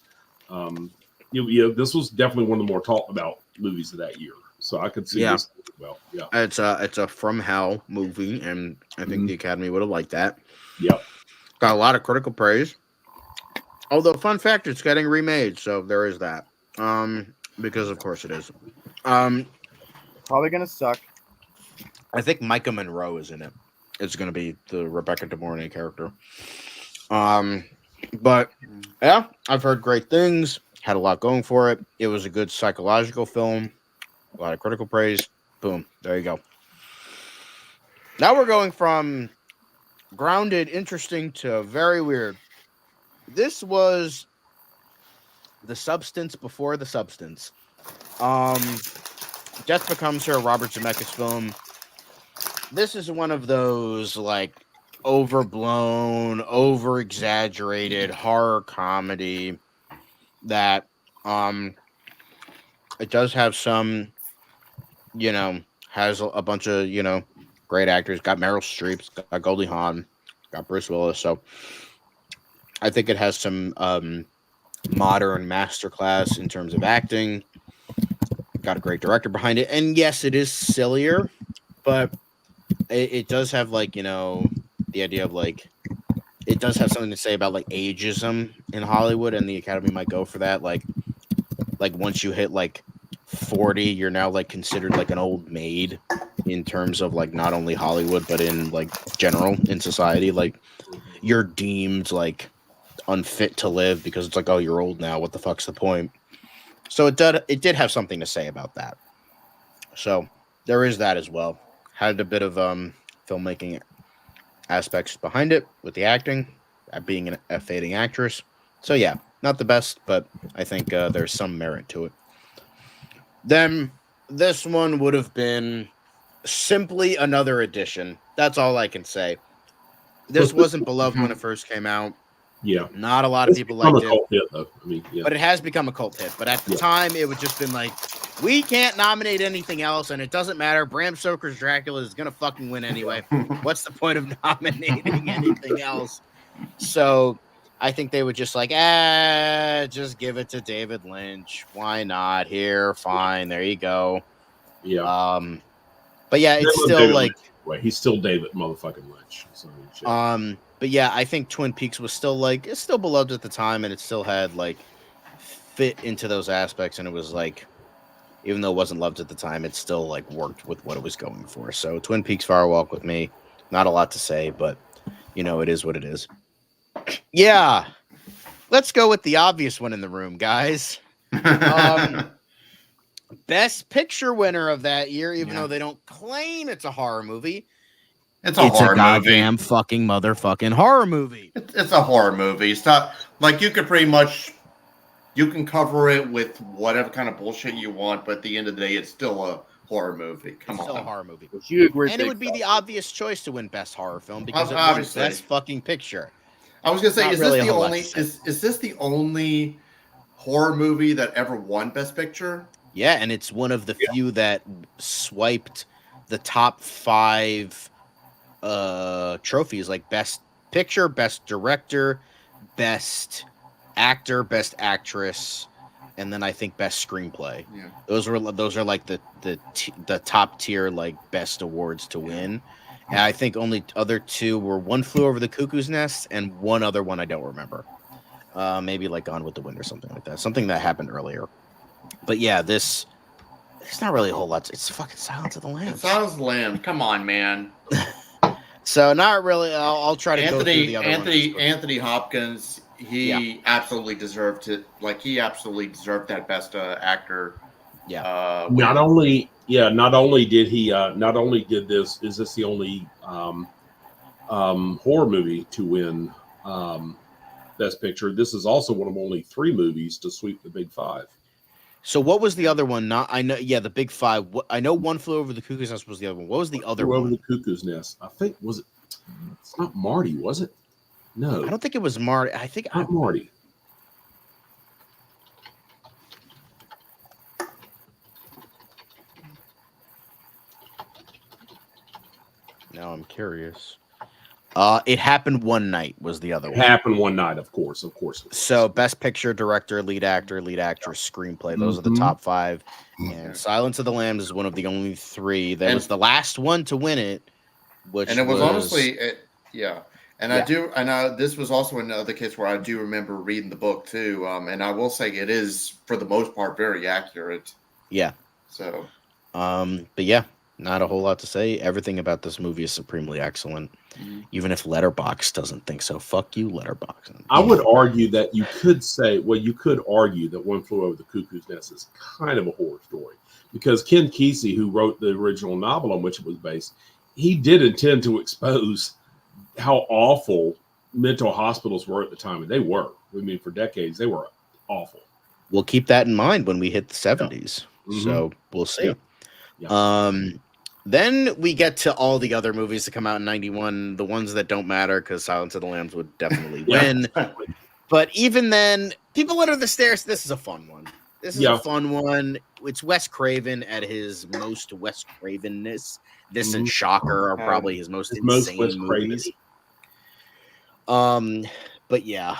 this was definitely one of the more talked about movies of that year. So I could see this as well. Yeah, it's a From Hell movie, and I think the Academy would have liked that. Yep, got a lot of critical praise. Although, fun fact, it's getting remade, so there is that. Because of course it is. Probably gonna suck. I think Micah Monroe is in it. It's gonna be the Rebecca De Mornay character. But yeah, I've heard great things. Had a lot going for it. It was a good psychological film. A lot of critical praise. Boom. There you go. Now we're going from grounded, interesting to very weird. This was The Substance before The Substance. Death Becomes Her, Robert Zemeckis film. This is one of those like overblown, over-exaggerated horror comedy that it does have some, has a bunch of, great actors. Got Meryl Streep, got Goldie Hawn, got Bruce Willis. So I think it has some modern masterclass in terms of acting. Got a great director behind it. And yes, it is sillier, but it does have like, the idea of like, it does have something to say about like ageism in Hollywood, and the Academy might go for that. Like once you hit like 40, you're now like considered like an old maid in terms of like not only Hollywood, but in like general in society. Like you're deemed like unfit to live because it's like, oh, you're old now. What the fuck's the point? So it did have something to say about that. So there is that as well. Had a bit of filmmaking aspects behind it with the acting, being a fading actress. So yeah, not the best, but I think there's some merit to it. Then this one would have been simply another edition. That's all I can say. This wasn't beloved when it first came out. Yeah, not a lot of people liked it. Hit, though. I mean, but it has become a cult hit. But at the time, it would just been like, we can't nominate anything else, and it doesn't matter. Bram Stoker's Dracula is gonna fucking win anyway. What's the point of nominating anything else? So I think they would just like, just give it to David Lynch. Why not? Here, fine, there you go. Yeah. But yeah, it's still David like, Lynch. He's still David motherfucking Lynch. So, but yeah, I think Twin Peaks was still like, it's still beloved at the time, and it still had like fit into those aspects, and it was like, even though it wasn't loved at the time, it still like worked with what it was going for. So Twin Peaks Fire Walk with Me, not a lot to say, but it is what it is. Yeah, let's go with the obvious one in the room, guys. Best Picture winner of that year, even though they don't claim it's a horror movie. It's a horror goddamn movie. Fucking motherfucking horror movie. It's a horror movie. It's not like you could pretty much, you can cover it with whatever kind of bullshit you want, but at the end of the day, it's still a horror movie. Come on. Still a horror movie. You agree? And it would be the obvious choice to win Best Horror Film because it won Obviously. Best Fucking Picture. I was gonna say, Not is really this a the whole lot only to say. is this the only horror movie that ever won Best Picture? Yeah, and it's one of the few that swiped the top 5 trophies, like Best Picture, Best Director, Best Actor, Best Actress, and then I think Best Screenplay. Yeah. Those are like the top tier like best awards to win. And I think only other 2 were One Flew Over the Cuckoo's Nest and one other one I don't remember. Maybe like Gone with the Wind or something like that. Something that happened earlier. But yeah, there's not really a whole lot. It's fucking Silence of the Lambs. Silence of the Lambs. Come on, man. So not really. I'll try to go through the other ones. Anthony Hopkins. He absolutely deserved it. Like he absolutely deserved that Best Actor. Yeah. Not only did he. Not only did this. Is this the only horror movie to win Best Picture? This is also one of only 3 movies to sweep the Big 5. So what was the other one? I know. Yeah, the Big 5. I know One Flew Over the Cuckoo's Nest was the other one. What was the other one? Over the Cuckoo's Nest. I think was it. It's not Marty, was it? No, I don't think it was Marty. I think not Marty. curious. It Happened One Night was the other one. Happened One Night, of course. So, Best Picture, Director, Lead Actor, Lead Actress, Screenplay. Those are the top 5. And Silence of the Lambs is one of the only 3. That was the last one to win it. Which and it was honestly, yeah. And yeah. This was also another case where I do remember reading the book too. And I will say it is, for the most part, very accurate. Yeah. So, but yeah, not a whole lot to say. Everything about this movie is supremely excellent. Even if Letterboxd doesn't think so. Fuck you, Letterboxd. I would argue that you could argue that One Flew Over the Cuckoo's Nest is kind of a horror story. Because Ken Kesey, who wrote the original novel on which it was based, he did intend to expose how awful mental hospitals were at the time. And they were. I mean, for decades, they were awful. We'll keep that in mind when we hit the 70s. Yeah. So we'll see. Yeah. Then we get to all the other movies that come out in 91, the ones that don't matter, because Silence of the Lambs would definitely win. But even then, People Under the Stairs, this is a fun one. This is a fun one. It's Wes Craven at his most Wes Cravenness. This and Shocker are probably his most insane movies. But yeah,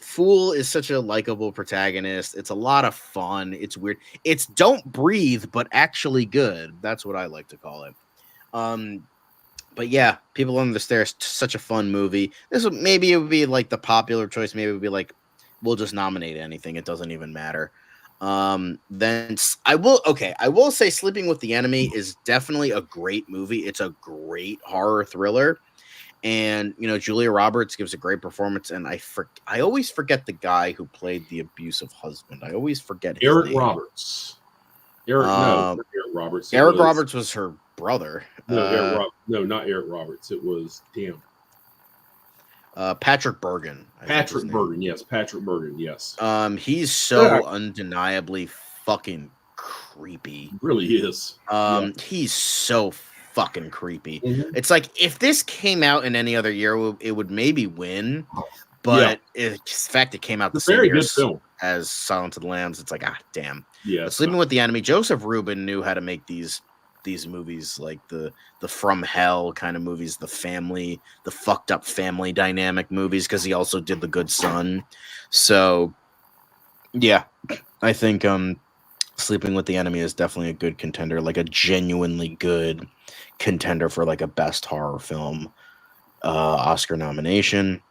Fool is such a likable protagonist. It's a lot of fun. It's weird. It's Don't Breathe, but actually good. That's what I like to call it. But yeah, People Under the Stairs, such a fun movie. Maybe it would be like the popular choice. Maybe it would be like, we'll just nominate anything. It doesn't even matter. Then I will say Sleeping with the Enemy is definitely a great movie. It's a great horror thriller. And, Julia Roberts gives a great performance. And I always forget the guy who played the abusive husband. I always forget his Eric name. Roberts. Eric Roberts. Eric Roberts was her brother. No, not Eric Roberts. It was Patrick Bergen. Patrick Bergen, yes. He's so undeniably fucking creepy. He really is. He's so fucking creepy. It's like if this came out in any other year, it would maybe win. But the fact it came out the same year as Silence of the Lambs, it's like, damn. Yeah. Sleeping with the Enemy, Joseph Rubin knew how to make these movies, like the From Hell kind of movies, the fucked up family dynamic movies, because he also did The Good Son. So yeah, I think Sleeping with the Enemy is definitely a good contender, like a genuinely good contender for like a best horror film Oscar nomination.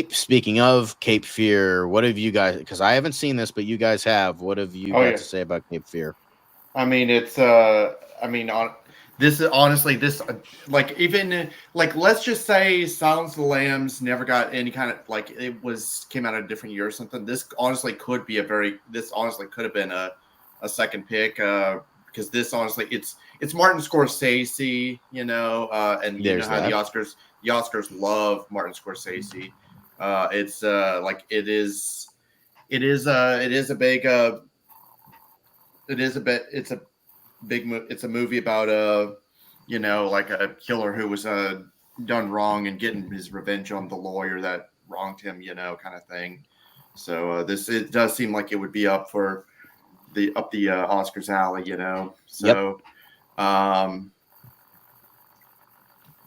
Speaking of Cape Fear, what have you guys, because I haven't seen this, but you guys have, what have you got to say about Cape Fear? I mean, it's this is honestly, even let's just say Silence of the Lambs never got any kind of, came out a different year or something. This honestly could have been a second pick, because this honestly, it's Martin Scorsese, and you know how the Oscars love Martin Scorsese. It's a movie about a killer who was done wrong and getting his revenge on the lawyer that wronged him, kind of thing. So it does seem like it would be up the Oscars alley, So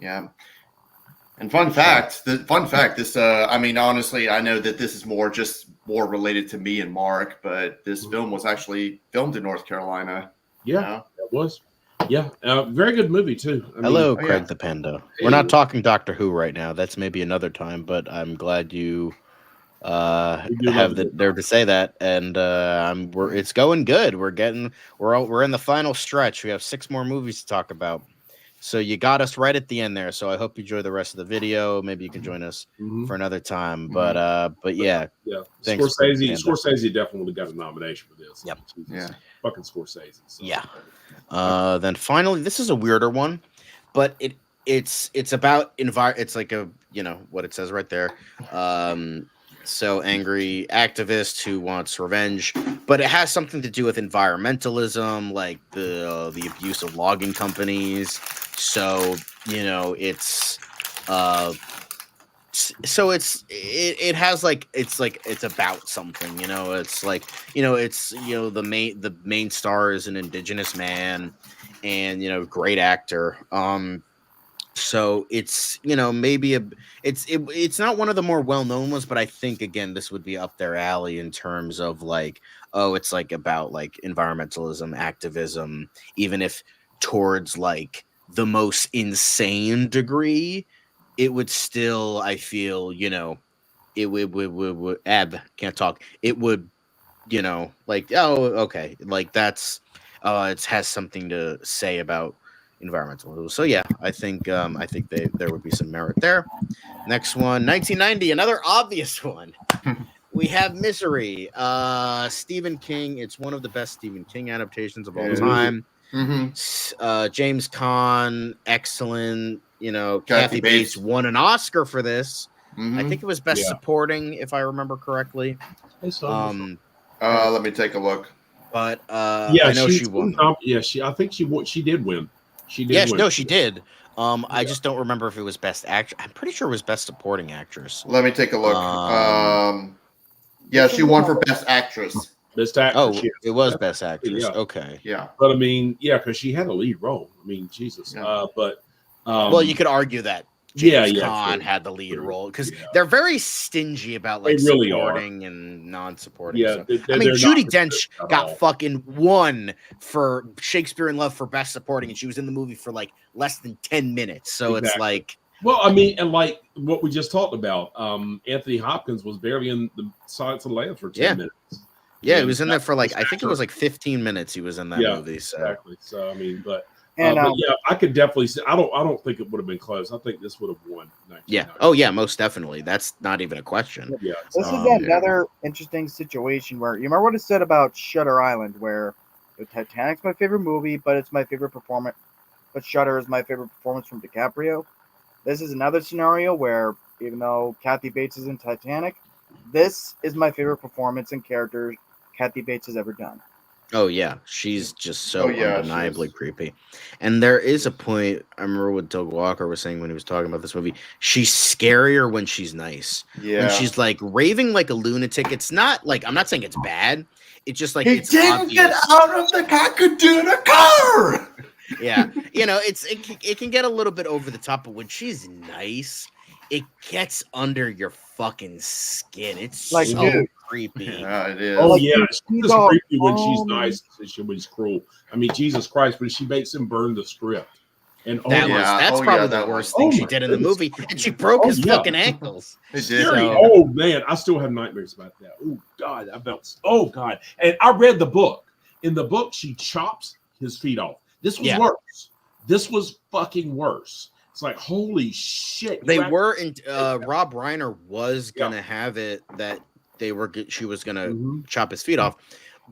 yeah. And fun fact, this honestly, I know that this is more related to me and Mark, but this film was actually filmed in North Carolina. Yeah, it was. Yeah, very good movie too. Hello, Craig the Panda. We're not talking Doctor Who right now. That's maybe another time, but I'm glad you have the nerve to say that. And it's going good. We're in the final stretch. We have 6 more movies to talk about. So you got us right at the end there. So I hope you enjoy the rest of the video. Maybe you can join us for another time. But yeah. Thanks, Scorsese definitely got a nomination for this. Yep. Fucking Scorsese. So. Yeah. Then finally, this is a weirder one, but it's about it's like what it says right there. So angry activist who wants revenge, but it has something to do with environmentalism, like the abuse of logging companies. So it's about something. The main star is an indigenous man, and great actor. So it's maybe it's not one of the more well-known ones, but I think again this would be up their alley in terms of like, oh, it's like about like environmentalism, activism, even if towards like the most insane degree, it would still, I feel, it would can't talk. It would, like, oh, okay, like that's it has something to say about environmental. So yeah, I think there would be some merit there. Next one, 1990, another obvious one. We have Misery. Stephen King. It's one of the best Stephen King adaptations of all time. James Caan, excellent. Kathy Bates won an Oscar for this. I think it was Best Supporting, if I remember correctly. Let me take a look. But I know she won. I think she did win. She did. Yes, win. no, she did. I just don't remember if it was Best Actress. I'm pretty sure it was Best Supporting Actress. Let me take a look. Yeah, she won for Best Actress. Best Actress. Oh, it was Best Actress. Yeah. Okay. Yeah. But I mean, because she had a lead role. I mean, Jesus. Yeah. Well, you could argue that James Caan had the lead role because they're very stingy about like supporting and non-supporting. Yeah, I mean, Judi Dench got fucking won for Shakespeare in Love for Best Supporting, and she was in the movie for like less than 10 minutes. So it's like, well, I mean, and like what we just talked about, Anthony Hopkins was barely in the Silence of the Lambs for 10 minutes. Yeah, he was in there for like I think it was like 15 minutes. He was in that movie. So. Exactly. So I mean, but yeah, I could definitely say I don't think it would have been close. I think this would have won. Yeah. Oh yeah, most definitely. That's not even a question. Yeah. This is another interesting situation where you remember what I said about Shutter Island, where Titanic's my favorite movie, but it's my favorite performance. But Shutter is my favorite performance from DiCaprio. This is another scenario where even though Kathy Bates is in Titanic, this is my favorite performance and character Kathy Bates has ever done. Oh yeah, she's just so undeniably creepy. And there is a point, I remember what Doug Walker was saying when he was talking about this movie. She's scarier when she's nice. Yeah. When she's like raving like a lunatic. It's not like, I'm not saying it's bad. It's just like he it's didn't obvious. get out of the Cockadoo car. Yeah, it can get a little bit over the top, but when she's nice, it gets under your fucking skin. It's like so creepy. Yeah, it is. Oh like, yeah, she's creepy when she's nice and she's cruel. I mean, Jesus Christ, when she makes him burn the script. And that's probably the worst thing she did in the movie, and she broke his fucking ankles. It did. Oh man, I still have nightmares about that. Oh God, oh God. And I read the book. In the book, she chops his feet off. This was worse. This was fucking worse. It's like, holy shit. They were in Rob Reiner was gonna have it that she was gonna chop his feet off,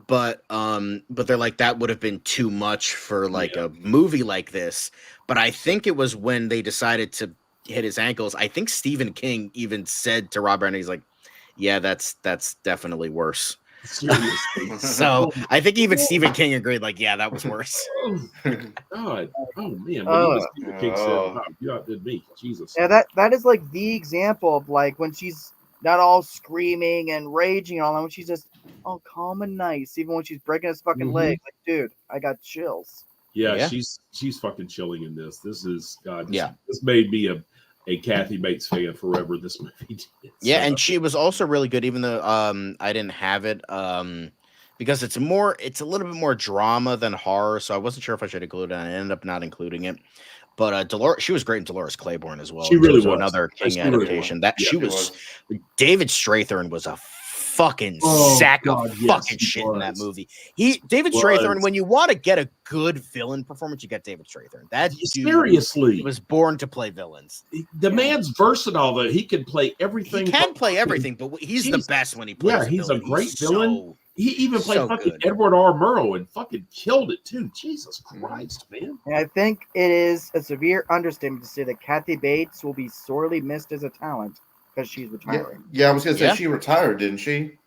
but they're like, that would have been too much for like a movie like this. But I think it was when they decided to hit his ankles. I think Stephen King even said to Rob Reiner, he's like, yeah, that's definitely worse. Seriously. So I think even Stephen King agreed, like, yeah, that was worse. God. Oh man. Even Stephen King said, you outdid me. Jesus. Yeah, that is like the example of like when she's not all screaming and raging and all that, when she's just all calm and nice, even when she's breaking his fucking leg. Like, dude, I got chills. Yeah, she's fucking chilling in this. This is God. This made me a Kathy Bates fan forever. This movie did. Yeah, and she was also really good, even though I didn't have it because it's a little bit more drama than horror. So I wasn't sure if I should include it. And I ended up not including it. But Dolores, she was great in Dolores Claiborne as well. She really was another King adaptation. David Strathairn was a fucking sack of fucking shit in that movie. David Strathairn, when you want to get a good villain performance, you get David Strathairn. That seriously was born to play villains. The man's versatile though. He can play everything. He can play everything, but he's the best when he plays. Yeah, he's a great villain. He even played fucking Edward R. Murrow and fucking killed it too. Jesus Christ, man. And I think it is a severe understatement to say that Kathy Bates will be sorely missed as a talent because she's retiring. Yeah, I was gonna say she retired, didn't she?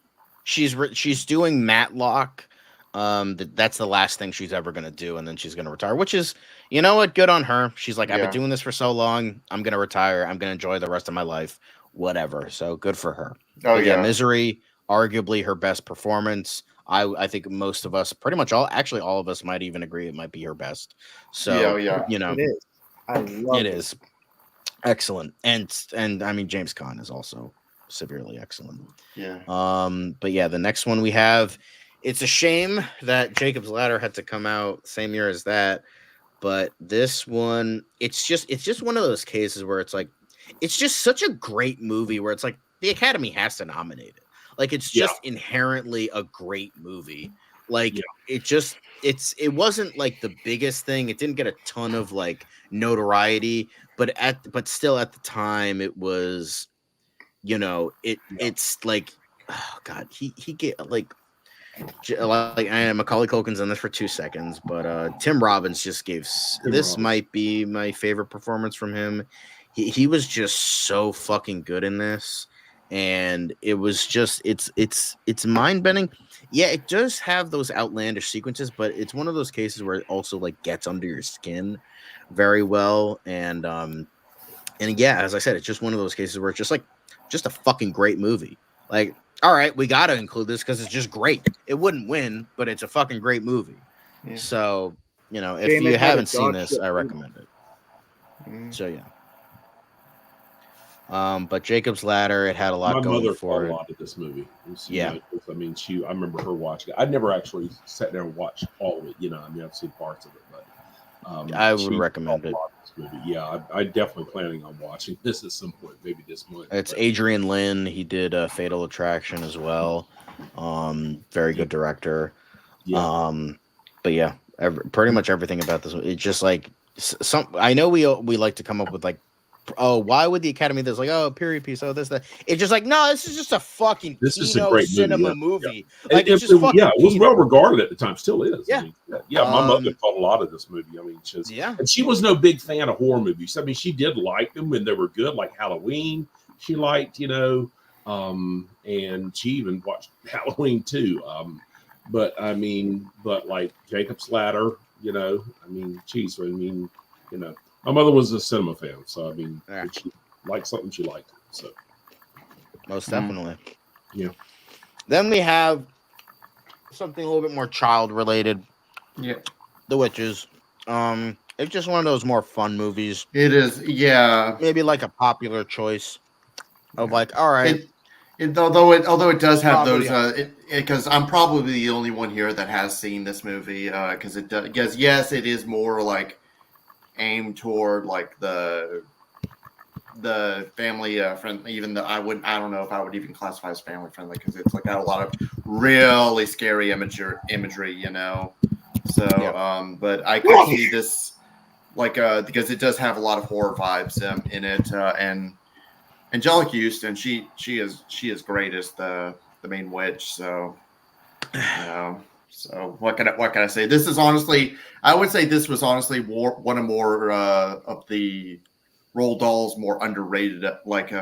She's doing Matlock. That's the last thing she's ever gonna do, and then she's gonna retire. Which is, you know what, good on her. She's like, I've been doing this for so long. I'm gonna retire. I'm gonna enjoy the rest of my life. Whatever. So good for her. Oh yeah, Misery. Arguably her best performance. I think most of us, pretty much all of us might even agree it might be her best. So it is. I love it. Is. excellent, and I mean James Caan is also severely excellent. Yeah. But yeah, the next one we have, it's a shame that Jacob's Ladder had to come out same year as that, but this one, it's just one of those cases where it's like, it's just such a great movie where it's like the Academy has to nominate it. Like it's Yeah. just inherently a great movie. Like Yeah. it wasn't like the biggest thing. It didn't get a ton of like notoriety, but still at the time it was, it's like, oh god, he get like Macaulay Culkin's in this for 2 seconds, but Tim Robbins just gave this might be my favorite performance from him. He was just so fucking good in this, and it was just it's mind bending. Yeah, it does have those outlandish sequences, but it's one of those cases where it also like gets under your skin very well, and yeah, as I said, it's just one of those cases where it's just a fucking great movie. Like, all right, we got to include this because it's just great. It wouldn't win, but it's a fucking great movie. Yeah. So, if you haven't seen this, I recommend it. So, yeah. But Jacob's Ladder, it had a lot going for it. A lot of this movie. Yeah. I mean, I remember her watching it. I'd never actually sat there and watched all of it. I mean, I've seen parts of it, but I would recommend it. Yeah, I'm definitely planning on watching this at some point, maybe this month. It's Adrian Lin. He did Fatal Attraction as well. Very good director. Yeah. But yeah, pretty much everything about this. It's just like I know we like to come up with like, oh, why would the Academy this? Like, oh, period piece, oh, this, that. It's just like, no, this is just a fucking great cinema movie. Yeah. Like, it's just fucking it was well regarded at the time, still is. Yeah. I mean, my mother thought a lot of this movie. I mean, and she was no big fan of horror movies. I mean, she did like them when they were good, like Halloween. She liked, and she even watched Halloween too. But like Jacob's Ladder, I mean, geez, my mother was a cinema fan, so I mean, if she liked something, she liked it. So, most definitely, yeah. Then we have something a little bit more child related. Yeah, The Witches. It's just one of those more fun movies. It is, yeah. Maybe like a popular choice of like, all right. Although it does have those, because I'm probably the only one here that has seen this movie, because it does. Because yes, it is more like aimed toward like the family friendly. Even though I don't know if I would even classify as family friendly because it's like got a lot of really scary imagery. So, but I could see this like because it does have a lot of horror vibes in it, and Angelique Houston, she is great as the main witch. So, so what can I say? This is honestly, I would say this was honestly one of more of the Roald Dahl's more underrated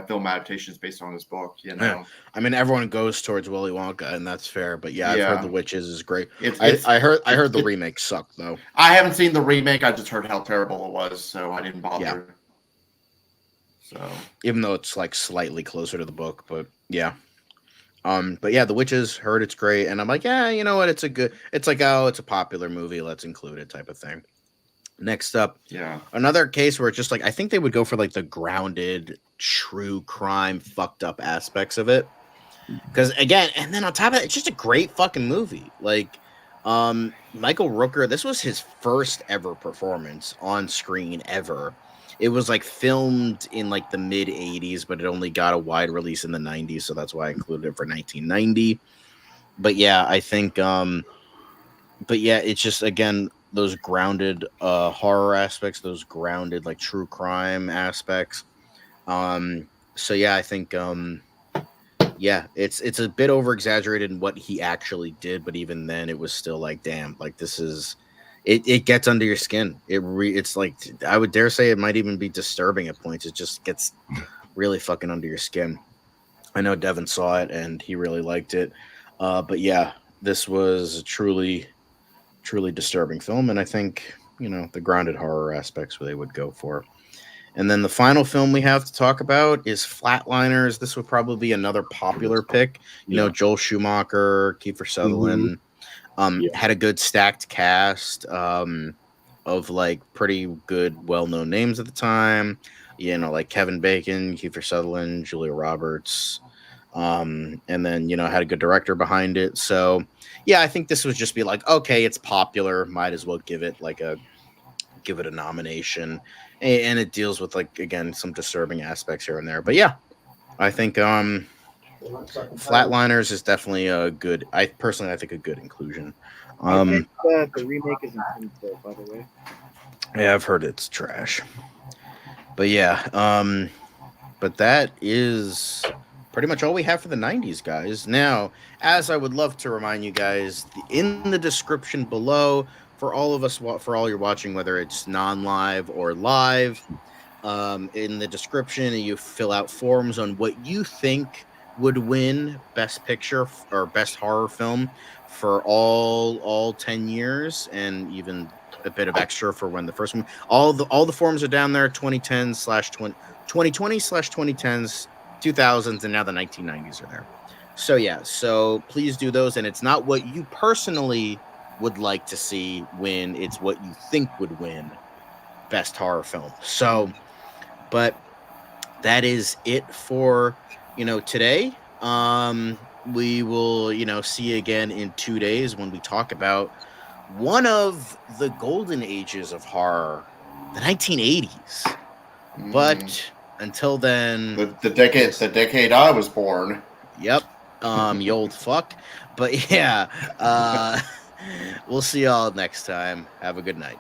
film adaptations based on his book. I mean, everyone goes towards Willy Wonka, and that's fair. But yeah, I've heard The Witches is great. I heard the remake sucked though. I haven't seen the remake. I just heard how terrible it was, so I didn't bother. Yeah. So even though it's like slightly closer to the book, but yeah. But yeah, The Witches, heard it's great, and I'm like, yeah, you know what? It's like, oh, it's a popular movie, let's include it type of thing. Next up, another case where it's just like, I think they would go for like the grounded, true crime, fucked up aspects of it, because again, and then on top of it, it's just a great fucking movie. Like, Michael Rooker, this was his first ever performance on screen ever. It was like filmed in like the mid 80s, but it only got a wide release in the 90s. So that's why I included it for 1990. But yeah, I think, it's just, again, those grounded horror aspects, those grounded like true crime aspects. So yeah, I think, it's a bit over exaggerated in what he actually did. But even then it was still like, damn, like this is, It gets under your skin. It's like, I would dare say it might even be disturbing at points. It just gets really fucking under your skin. I know Devin saw it and he really liked it. But yeah, this was a truly, truly disturbing film. And I think, the grounded horror aspects where they would go for. And then the final film we have to talk about is Flatliners. This would probably be another popular pick. Joel Schumacher, Kiefer Sutherland. Mm-hmm. Had a good stacked cast of like pretty good, well-known names at the time. like Kevin Bacon, Kiefer Sutherland, Julia Roberts, and then had a good director behind it. So yeah, I think this would just be like, okay, it's popular, might as well give it a nomination, and it deals with, like, again, some disturbing aspects here and there. But yeah, I think Flatliners is definitely a good. I think a good inclusion. I think the remake is improved though, by the way. Yeah, I've heard it's trash. But yeah, but that is pretty much all we have for the 90s, guys. Now, as I would love to remind you guys, in the description below, for all of us, for all you're watching, whether it's non-live or live, in the description, you fill out forms on what you think would win Best Picture or Best Horror Film for all 10 years, and even a bit of extra for when the first one. All the forms are down there. 2020/2010s, 2000s, and now the 1990s are there. So yeah, so please do those. And it's not what you personally would like to see win; it's what you think would win Best Horror Film. So, but that is it for today. We will see you again in 2 days when we talk about one of the golden ages of horror, the 1980s. But until then, the decade I was born. Yep. You old fuck. But yeah, we'll see y'all next time. Have a good night.